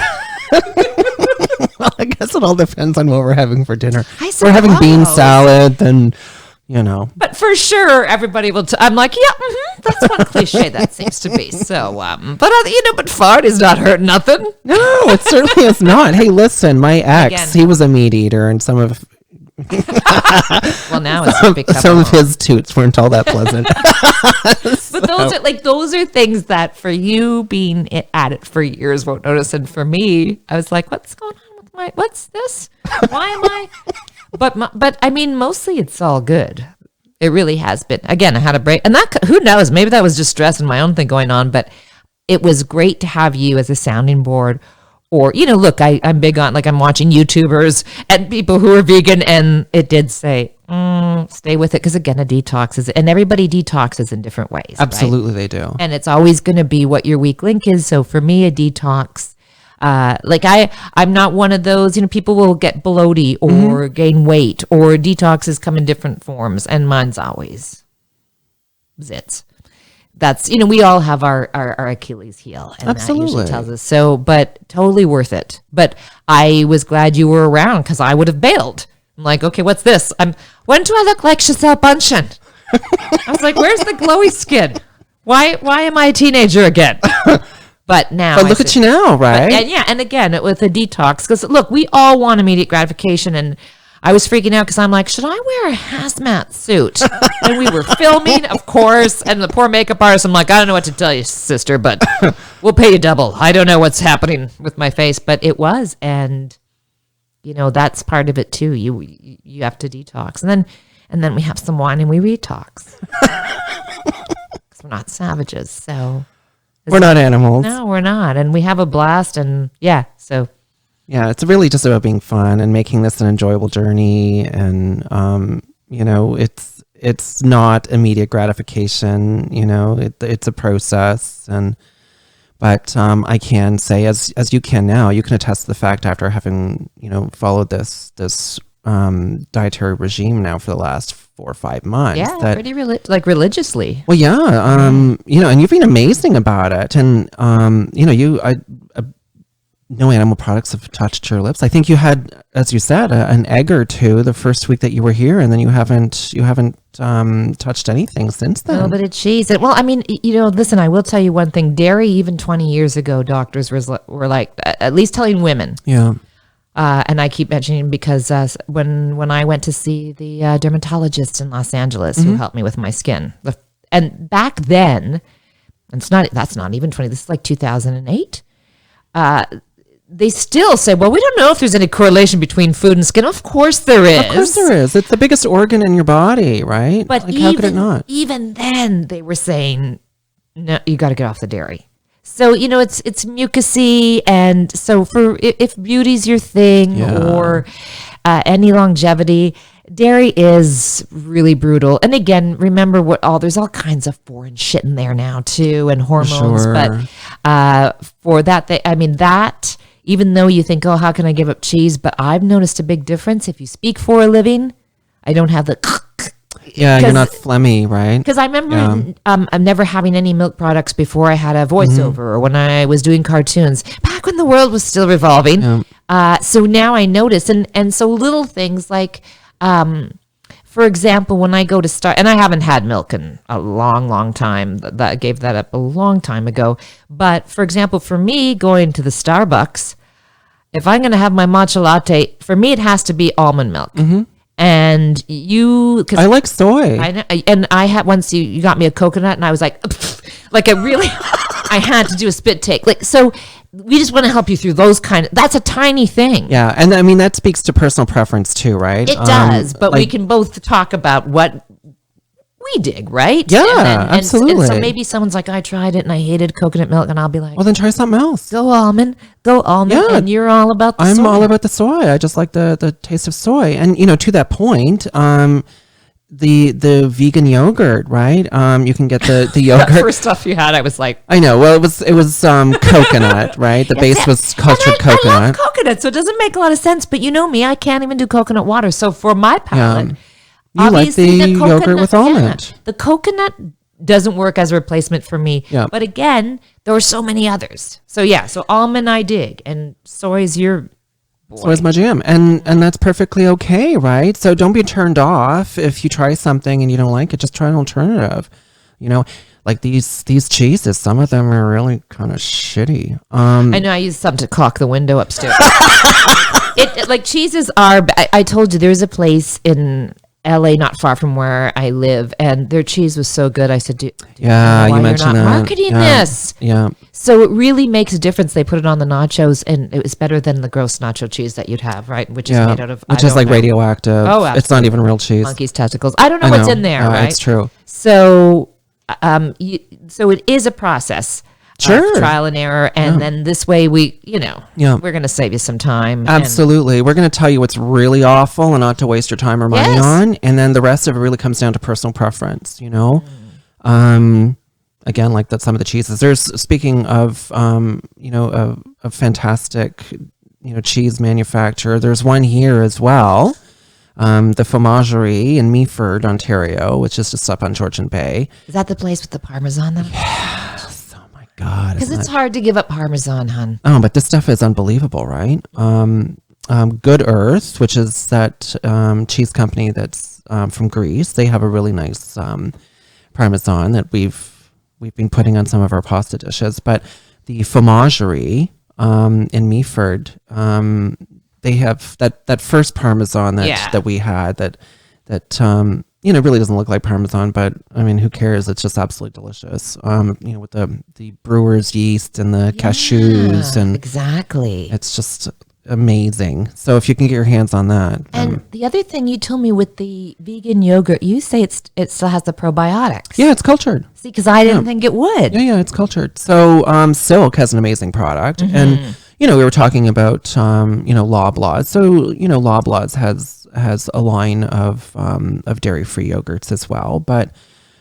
Well, I guess it all depends on what we're having for dinner. We're having bean salad, and But for sure, everybody will. I'm like, yeah, that's one cliche that seems to be. So, but fart is not hurt nothing. No, it certainly is not. Hey, listen, my ex, he was a meat eater, and some of. Well, now it's become some of his toots weren't all that pleasant. But those are things that for you being at it for years won't notice, and for me, I was like, what's going on with what's this? Why am I? But I mean, mostly it's all good. It really has been. Again, I had a break, and that who knows, maybe that was just stress and my own thing going on. But it was great to have you as a sounding board. Or, look, I'm big on, like, I'm watching YouTubers and people who are vegan, and it did say, stay with it. Because, again, a detox is, and everybody detoxes in different ways. Absolutely, right? They do. And it's always going to be what your weak link is. So for me, a detox I'm not one of those, people will get bloaty or gain weight, or detoxes come in different forms, and mine's always zits. That's, we all have our Achilles heel, and Absolutely. that usually tells us. So, but totally worth it. But I was glad you were around, because I would have bailed. I'm like, okay, what's this? When do I look like Giselle Bundchen? I was like, where's the glowy skin? Why am I a teenager again? But now, But look at you now, right? And again, with a detox, because look, we all want immediate gratification, and I was freaking out because I'm like, should I wear a hazmat suit? And we were filming, of course, and the poor makeup artist, I'm like, I don't know what to tell you, sister, but we'll pay you double. I don't know what's happening with my face, but it was, and that's part of it too. You have to detox, and then we have some wine and we retox. Because we're not savages, so we're not animals. No, we're not, and we have a blast, and so. Yeah, it's really just about being fun and making this an enjoyable journey, and it's not immediate gratification. It's a process, but I can say, as you can now, you can attest to the fact, after having followed this dietary regime now for the last 4 or 5 months. Yeah, pretty religiously. Well, yeah, and you've been amazing about it, and no animal products have touched your lips. I think you had, as you said, an egg or two the first week that you were here, and then you haven't touched anything since then. No, but it's cheese. Well, I mean, listen, I will tell you one thing. Dairy, even 20 years ago, doctors were like, at least telling women. Yeah. And I keep mentioning because when I went to see the dermatologist in Los Angeles who helped me with my skin, and back then, that's not even 20. This is like 2008. They still say, well, we don't know if there's any correlation between food and skin. Of course there is. Of course there is. It's the biggest organ in your body, right? But how could it not? Even then, they were saying, no, you got to get off the dairy. So, it's mucousy. And so if beauty's your thing or any longevity, dairy is really brutal. And again, remember there's all kinds of foreign shit in there now too, and hormones. Sure. But for that, even though you think, oh, how can I give up cheese? But I've noticed a big difference. If you speak for a living, I don't have the... Yeah, you're not phlegmy, right? Because I remember I'm never having any milk products before I had a voiceover or when I was doing cartoons, back when the world was still revolving. So now I notice, and so little things like... for example, when I go to start, and I haven't had milk in a long, long time. I gave that up a long time ago. But for example, for me, going to the Starbucks, if I'm going to have my matcha latte, for me, it has to be almond milk. And cause I like soy. I know, and I had once you got me a coconut, and I was like I had to do a spit take. So we just want to help you through those that's a tiny thing. Yeah, and I mean that speaks to personal preference too, right? It does, but we can both talk about what we dig, right? Yeah, absolutely. And so maybe someone's like, I tried it and I hated coconut milk, and I'll be like, well, then try something else. Go almond, Yeah, and you're all about the soy. I'm all about the soy. I just like the taste of soy. And to that point, the vegan yogurt, right? You can get the yogurt. That first stuff you had, I was like, I know. Well, it was coconut, right? The base was cultured coconut. I love coconut, so it doesn't make a lot of sense. But me, I can't even do coconut water. So for my palate, you like the yogurt with almond. Yeah, the coconut doesn't work as a replacement for me. Yeah. But again, there were so many others. So so almond I dig, and soy's your boy. So is my jam, and that's perfectly okay, right? So don't be turned off if you try something and you don't like it. Just try an alternative. Like these cheeses, some of them are really kind of shitty. I know I used some to caulk the window upstairs. Cheeses are. I told you there's a place in LA not far from where I live, and their cheese was so good. I said, you mentioned you're not marketing this. Yeah. So it really makes a difference. They put it on the nachos, and it was better than the gross nacho cheese that you'd have, right? Which is made out of radioactive. Oh, absolutely. It's not even real cheese. Monkey's testicles. I don't know what's in there, right? It's true. So, so it is a process. Sure. Trial and error, and then this way we're going to save you some time. Absolutely. We're going to tell you what's really awful and not to waste your time or money on, and then the rest of it really comes down to personal preference, Again, like some of the cheeses. There's, speaking of, a fantastic, cheese manufacturer. There's one here as well, the Fromagerie in Meaford, Ontario, which is just up on Georgian Bay. Is that the place with the Parmesan, though? Yes. Oh my God. Because it's hard to give up Parmesan, hun. Oh, but this stuff is unbelievable, right? Good Earth, which is that cheese company that's from Greece. They have a really nice Parmesan that we've been putting on some of our pasta dishes. But the Fromagerie in Meaford, they have that first Parmesan that we had that really doesn't look like Parmesan, but I mean, who cares? It's just absolutely delicious. With the brewer's yeast and the cashews and exactly. It's just amazing. So if you can get your hands on that. And the other thing you told me with the vegan yogurt, you say it still has the probiotics. Yeah, it's cultured. See, because I didn't think it would. Yeah, it's cultured. So Silk has an amazing product. And, we were talking about, Loblaws. So, Loblaws has a line of dairy-free yogurts as well. But,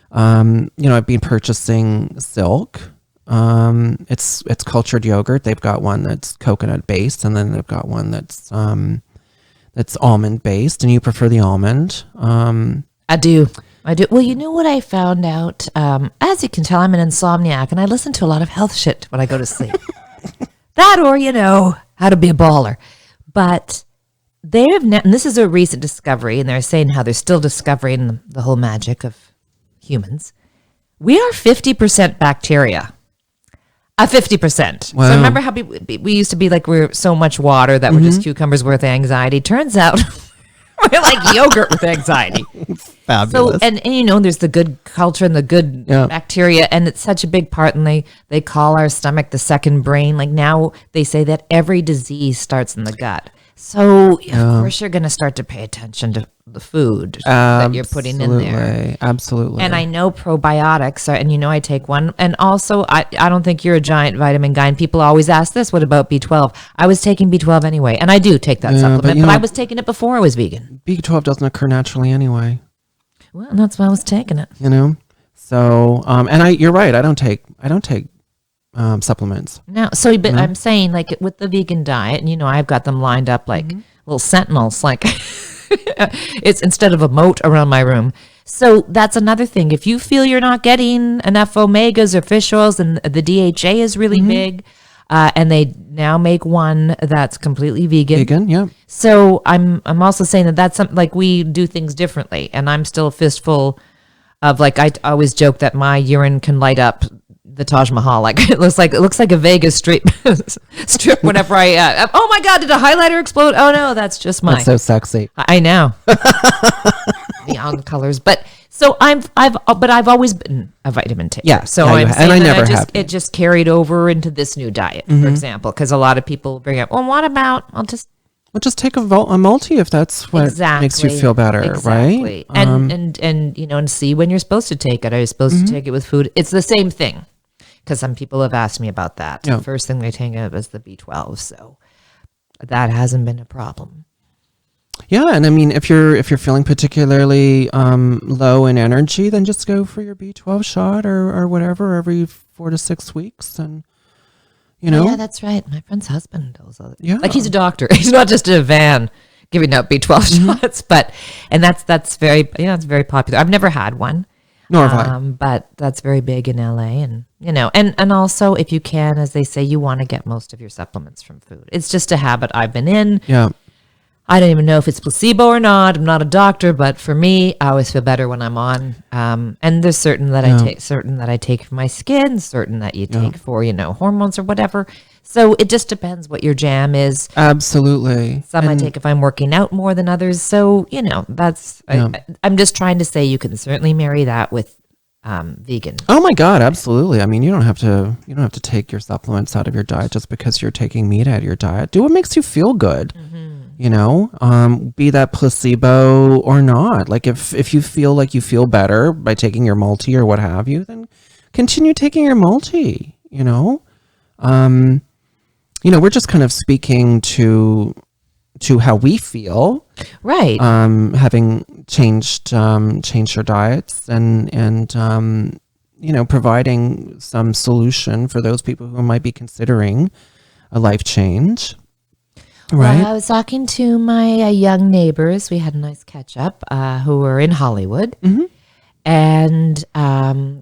I've been purchasing Silk. It's cultured yogurt. They've got one that's coconut based, and then they've got one that's almond based. And you prefer the almond? I do. Well, you know what I found out? As you can tell, I'm an insomniac, and I listen to a lot of health shit when I go to sleep. That, or how to be a baller. But they have, and this is a recent discovery, and they're saying how they're still discovering the whole magic of humans. We are 50% bacteria. 50%. Wow. So remember how we used to be like we're so much water that we're just cucumbers with anxiety. Turns out we're like yogurt with anxiety. Fabulous. So and there's the good culture and the good bacteria, and it's such a big part. And they call our stomach the second brain. Like now they say that every disease starts in the gut. So of course you're going to start to pay attention to the food that you're putting in there. Absolutely. And I know probiotics are, and I take one. And also I don't think you're a giant vitamin guy. And people always ask this, what about B12? I was taking B12 anyway. And I do take that supplement, but I was taking it before I was vegan. B12 doesn't occur naturally anyway. Well, and that's why I was taking it. So, and you're right. I don't take supplements. No, but I'm saying like with the vegan diet, and I've got them lined up like little sentinels, like it's instead of a moat around my room. So that's another thing. If you feel you're not getting enough omegas or fish oils, and the DHA is really big, and they now make one that's completely vegan. Vegan, yeah. So I'm also saying that's something like we do things differently, and I'm still a fistful of like I always joke that my urine can light up the Taj Mahal. Like it looks like a Vegas strip whenever I oh my God, did a highlighter explode? Oh no, that's just mine. That's so sexy. I know. Neon colors. But so I've always been a vitamin taker. Yeah. So I never have. It just carried over into this new diet, for example, because a lot of people bring up, well, what about I'll just take a multi if that's what makes you feel better, right? And see when you're supposed to take it. Are you supposed to take it with food? It's the same thing, because some people have asked me about that. Yeah. The first thing they take up is the B12, so that hasn't been a problem. Yeah, and I mean, if you're feeling particularly low in energy, then just go for your B12 shot or whatever every 4 to 6 weeks, and Yeah, that's right. My friend's husband does that. Yeah, like he's a doctor. He's not just in a van giving out B12 shots, and that's very it's very popular. I've never had one. Nor have I. But that's very big in LA, and and also if you can, as they say, you want to get most of your supplements from food. It's just a habit I've been in. Yeah. I don't even know if it's placebo or not. I'm not a doctor, but for me, I always feel better when I'm on. And there's certain that I take for my skin, certain that you take for hormones or whatever. So it just depends what your jam is. Absolutely. Some I take if I'm working out more than others. So that's. I'm just trying to say you can certainly marry that with vegan. Oh my God, absolutely. I mean, you don't have to take your supplements out of your diet just because you're taking meat out of your diet. Do what makes you feel good. Be that placebo or not. Like if you feel like you feel better by taking your multi or what have you, then continue taking your multi. We're just kind of speaking to how we feel, right? Having changed our diets and providing some solution for those people who might be considering a life change. Right. Right. I was talking to my young neighbors. We had a nice catch up who were in Hollywood. And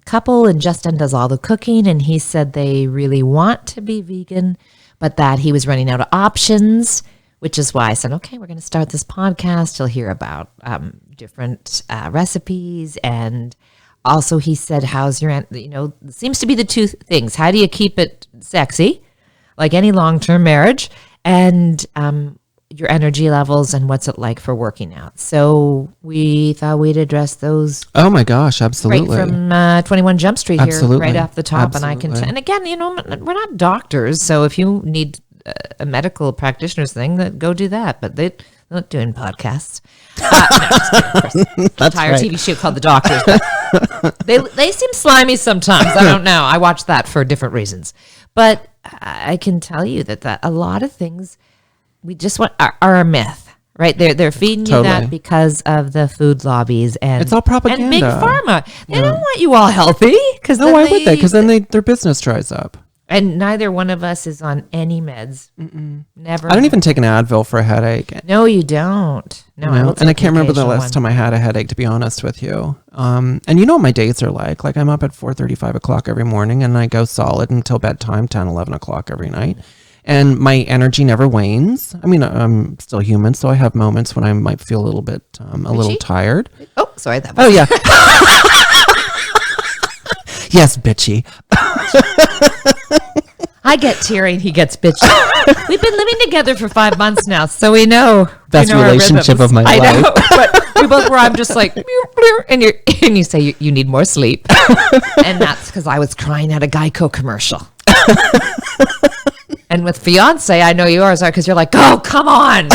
couple, and Justin does all the cooking, and he said they really want to be vegan, but that he was running out of options, which is why I said, okay, we're going to start this podcast. You'll hear about different recipes, and also he said, how's your, seems to be the two things. How do you keep it sexy, like any long-term marriage, and your energy levels, and what's it like for working out? So we thought we'd address those. Oh my gosh, absolutely. Right from 21 Jump Street Absolutely. here, right off the top. Absolutely. And and again, we're not doctors, so if you need a medical practitioner's thing, go do that. But they're not doing podcasts. That's Entire right. TV show called The Doctors. But they seem slimy sometimes. I don't know. I watch that for different reasons. But I can tell you that a lot of things we just want are a myth, right? They're feeding you Totally. that because of the food lobbies and It's all propaganda. and big pharma. They don't want you all healthy because No, why would they? Because then their business dries up. and neither one of us is on any meds. Never. I don't even take an Advil for a headache. No, you don't. No, You know? will And I take can't remember the occasional last one. time I had a headache, to be honest with you. And you know what my days are like. Like I'm up at 4:30, 5 o'clock every morning, and I go solid until bedtime, 10, 11 o'clock every night. And my energy never wanes. I mean, I'm still human, so I have moments when I might feel a little bit, a little tired. Oh, sorry. That Oh, yeah. Yes, bitchy. I get teary and he gets bitchy. We've been living together for 5 months now, so we know. Best we know our relationship rhythms. of my I know, life. but we both were. I'm just like, and you say you need more sleep, and that's because I was crying at a Geico commercial. And with fiance, I know yours are because you're like, oh, come on.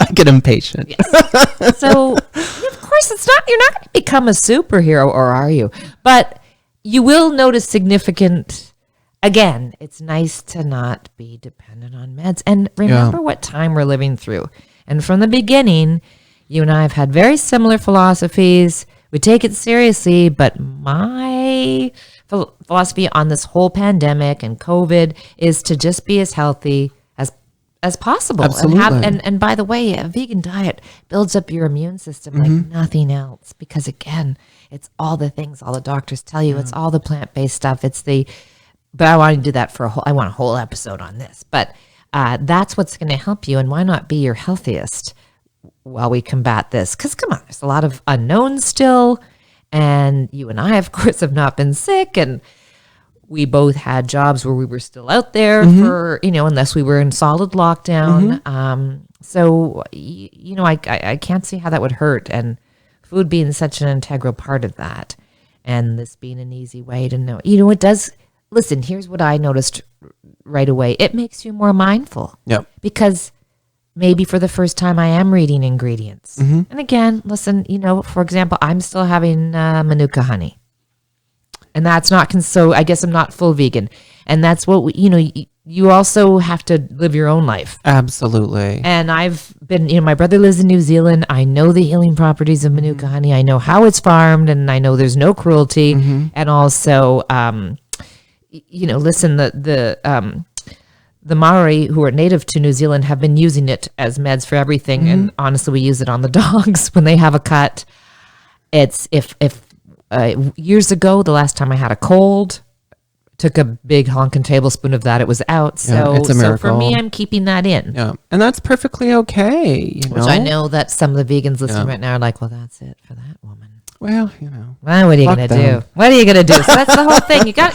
I get impatient. Yes. So of course it's not. You're not going to become a superhero, or are you? But you will notice significant. Again, it's nice to not be dependent on meds. And remember what time we're living through. And from the beginning, you and I have had very similar philosophies. We take it seriously, but my philosophy on this whole pandemic and COVID is to just be as healthy as possible. Absolutely. And by the way, a vegan diet builds up your immune system like nothing else. Because again, it's all the things all the doctors tell you. It's all the plant-based stuff. But I want to do that I want a whole episode on this. But that's what's going to help you. And why not be your healthiest while we combat this? Because come on, there's a lot of unknowns still. And you and I, of course, have not been sick. And we both had jobs where we were still out there for, unless we were in solid lockdown. So, I can't see how that would hurt. And food being such an integral part of that. And this being an easy way to know. It does. Listen, here's what I noticed right away. It makes you more mindful. Yep. Because maybe for the first time I am reading ingredients. And again, listen, for example, I'm still having Manuka honey. And that's not, so I guess I'm not full vegan. And that's what, you also have to live your own life. Absolutely. And I've been, my brother lives in New Zealand. I know the healing properties of Manuka honey. I know how it's farmed, and I know there's no cruelty. And also, listen, the Maori who are native to New Zealand have been using it as meds for everything. And honestly, we use it on the dogs when they have a cut. It's if years ago, the last time I had a cold, took a big honkin' tablespoon of that, it was out. So, it's a so miracle. for me, I'm keeping that in. Yeah. And that's perfectly okay. Which I know that some of the vegans listening right now are like, well, that's it for that woman. Well, Well, what are you Fuck going to them. do? What are you going to do? So that's the whole thing. You got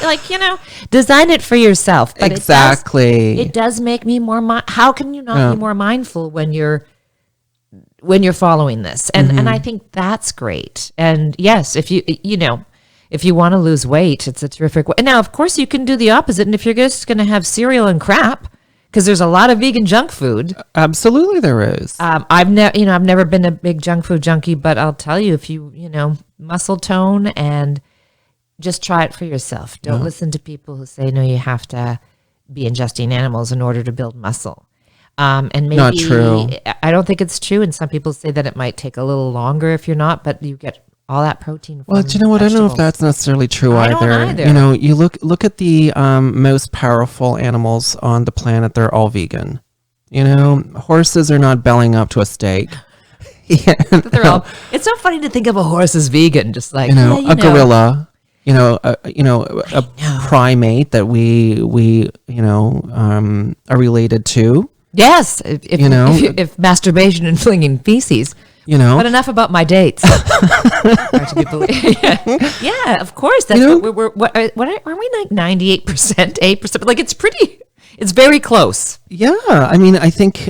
design it for yourself. But exactly. It does make me more, how can you not be more mindful when you're following this? And I think that's great. And yes, if you want to lose weight, it's a terrific way. Now, of course, you can do the opposite. And if you're just going to have cereal and crap, because there's a lot of vegan junk food. Absolutely, there is. I've never been a big junk food junkie, but I'll tell you, if you muscle tone and just try it for yourself. Don't listen to people who say, no, you have to be ingesting animals in order to build muscle. And maybe Not true. I don't think it's true. And some people say that it might take a little longer if you're not, but you get all that protein. Well, from do you know what? I don't know if vegetables. that's necessarily true I don't either. either. You know, you look at the most powerful animals on the planet. They're all vegan. You know, horses are not belling up to a steak. Yeah, They're all. It's so funny to think of a horse as vegan, just like a gorilla. A primate that we are related to. Yes, if masturbation and flinging feces. But enough about my dates. Hard to be believed. Yeah, of course. That's what we're. What are we like? 98%, 8%. Like it's very close. Yeah, I mean, I think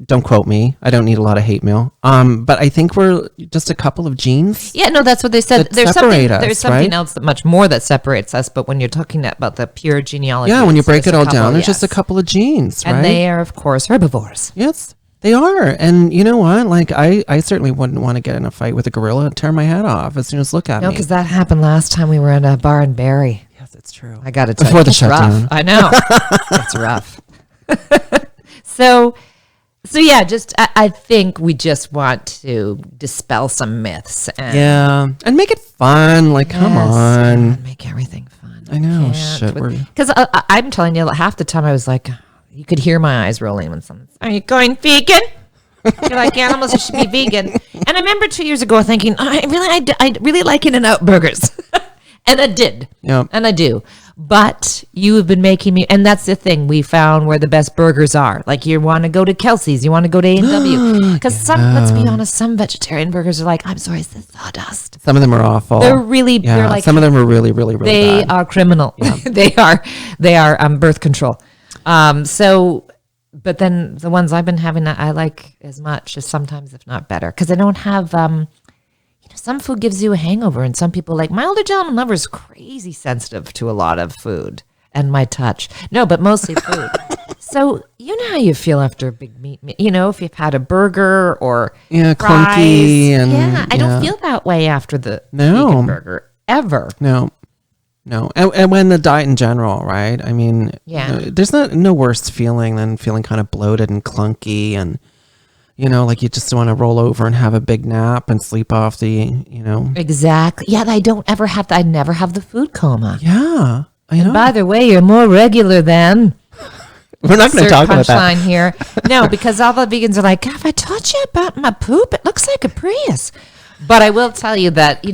don't quote me. I don't need a lot of hate mail. But I think we're just a couple of genes. Yeah, no, that's what they said. There's something right? else that much more that separates us. But when you're talking about the pure genealogy, when you break it all down, there's just a couple of genes, right? And they are, of course, herbivores. Yes, they are. And you know what? Like, I certainly wouldn't want to get in a fight with a gorilla and tear my head off as soon as look at me. No, because that happened last time we were in a bar in Barrie. Yes, it's true. I got to tell you, before the it's shutdown. rough. I know. It's rough. So yeah, I think we just want to dispel some myths. And make it fun. Like, come on. God, make everything fun. I know. Shit. Because I'm telling you, half the time I was like, you could hear my eyes rolling when someone said, "Are you going vegan?" You're like, animals, you should be vegan. And I remember 2 years ago thinking, I really like In-N-Out burgers. And I did. Yeah. And I do. But you have been making me, and that's the thing, we found where the best burgers are. Like, you want to go to Kelsey's, you want to go to A&W. Because let's be honest, some vegetarian burgers are like, I'm sorry, it's the sawdust. Some of them are awful. They're really, they're like, some of them are really, really, really they bad. are criminal. Yeah. they are birth control. But then the ones I've been having, I like as much as sometimes, if not better, because I don't have, some food gives you a hangover, and some people, like my older gentleman lover, is crazy sensitive to a lot of food and my touch. No, but mostly food. So you know how you feel after a big meat, if you've had a burger or fries. Clunky. And, I don't feel that way after the vegan burger, ever. No. And when the diet in general, right? I mean, there's no worse feeling than feeling kind of bloated and clunky and, like you just want to roll over and have a big nap and sleep off the, Exactly. Yeah, I don't ever have I never have the food coma. Yeah, I know. And by the way, you're more regular than. We're not going to talk about that. Here. No, because all the vegans are like, have I told you about my poop? It looks like a Prius. But I will tell you that,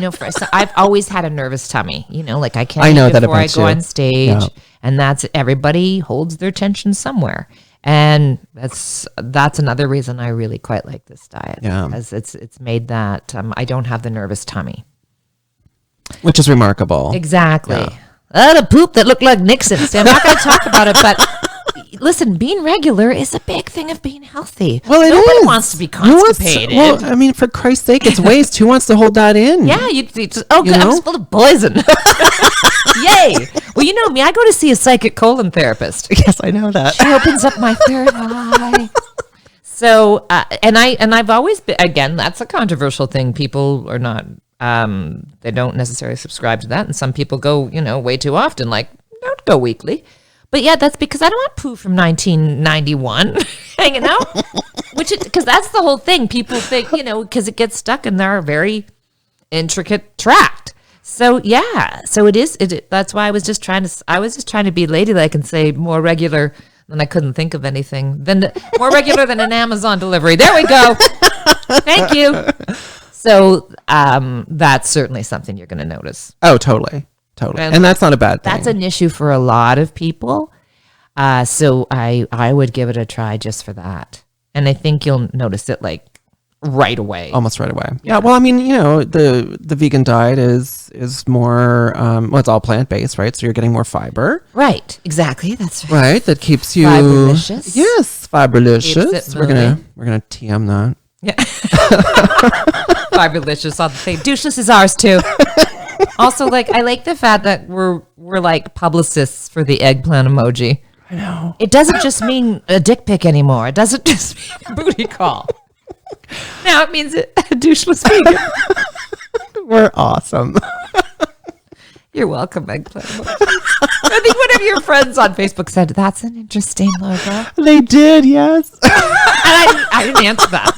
I've always had a nervous tummy, like I can't eat before I go on stage. Yeah. And that's, everybody holds their tension somewhere. And that's another reason I really quite like this diet. Yeah. Because it's made that I don't have the nervous tummy. Which is remarkable. Exactly. Yeah. I had a poop that looked like Nixon. So I'm not going to talk about it, but listen, being regular is a big thing of being healthy. Well, Nobody wants to be constipated. Well, I mean, for Christ's sake, it's waste. Who wants to hold that in? Yeah, good, I'm full of poison. Yay. Well, you know me, I go to see a psychic colon therapist. Yes, I know that. She opens up my third eye. So, and I've always been, again, that's a controversial thing. People are not, they don't necessarily subscribe to that. And some people go, way too often, like, don't go weekly. But yeah, that's because I don't want poo from 1991 hanging out, because that's the whole thing. People think, because it gets stuck in their very intricate tract. So yeah, so it is. That's why I was just trying to be ladylike and say more regular. And I couldn't think of anything more regular than an Amazon delivery. There we go. Thank you. So that's certainly something you're going to notice. Oh, totally. And that's not a bad thing. That's an issue for a lot of people. So I would give it a try just for that. And I think you'll notice it like right away. Almost right away. Yeah. Well, I mean, the vegan diet is more, it's all plant-based, right? So you're getting more fiber. Right. Exactly. That's right. Right. That keeps you. Fiberlicious. We're going to TM that. Yeah. Fiberlicious on the thing. Doucheless is ours too. Also, I like the fact that we're like publicists for the eggplant emoji. I know. It doesn't just mean a dick pic anymore. It doesn't just mean a booty call. Now it means a doucheless vegan. We're awesome. You're welcome, eggplant emoji. I think one of your friends on Facebook said, that's an interesting logo. They did, yes. And I didn't answer that.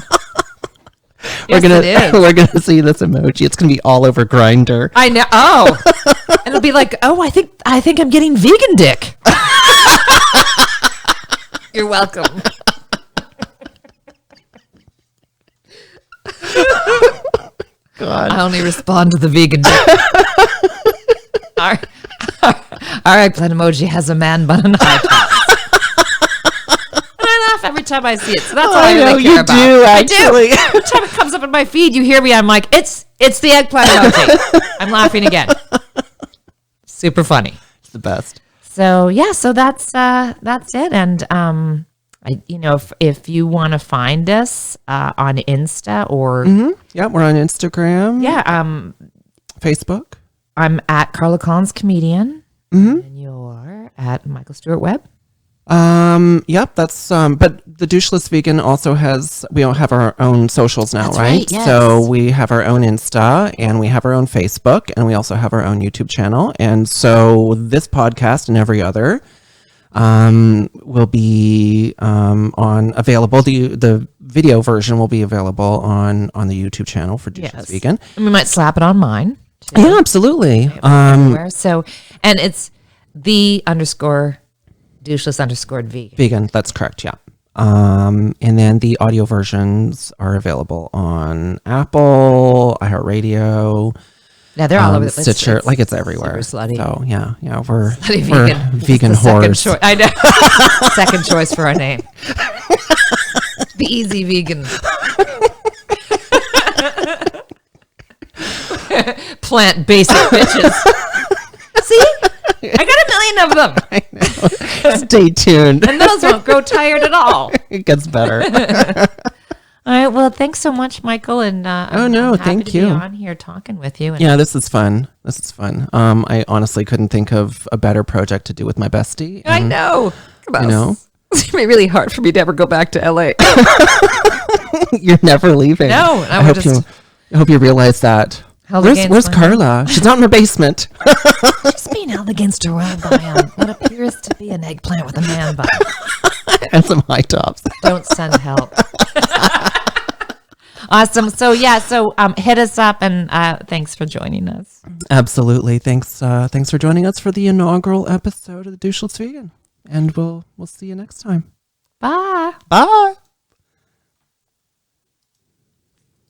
Yes, it is. We're gonna see this emoji. It's gonna be all over Grindr. I know. Oh, and it'll be like, oh, I think I'm getting vegan dick. You're welcome. God. I only respond to the vegan dick. All right, Plan Emoji has a man bun and high tops. And I laugh every time I see it. So that's all I really care about. You do, actually. I do. Every time it comes up in my feed, you hear me. I'm like, it's the eggplant emoji. I'm laughing again. Super funny. It's the best. So yeah, so that's it. And if you want to find us on Insta or Yeah, we're on Instagram. Facebook. I'm at Carla Collins Comedian, and you're at Michael Stuart Webb. Yep, that's but the Doucheless Vegan also we all have our own socials now, That's right? yes. So we have our own Insta and we have our own Facebook and we also have our own YouTube channel. And so this podcast and every other will be on available. The video version will be available on the YouTube channel for Doucheless Vegan. And we might slap it on mine too. Yeah, absolutely. Everywhere. So, and it's _doucheless_vegan. Vegan, that's correct, yeah. And then the audio versions are available on Apple, iHeartRadio. Yeah, they're all over the place. Stitcher, it's everywhere. Super slutty. So yeah, we're Vegan. vegan whores. I know. Second choice for our name. The easy vegan. Plant basic bitches. See? I got a million of them. I know. Stay tuned. And those won't grow tired at all. It gets better. All right. Well, thanks so much, Michael. And I'm happy thank to you. be on here talking with you. And Yeah, this is fun. I honestly couldn't think of a better project to do with my bestie. I know. You know, it's gonna be really hard for me to ever go back to LA. you're never leaving. No, I hope you realize that. Where's Carla? She's not in her basement. She's being held against her will by what appears to be an eggplant with a man bun. And some high tops. Don't send help. Awesome. So hit us up and thanks for joining us. Absolutely. Thanks for joining us for the inaugural episode of the Doucheless Vegan. And we'll see you next time. Bye. Bye.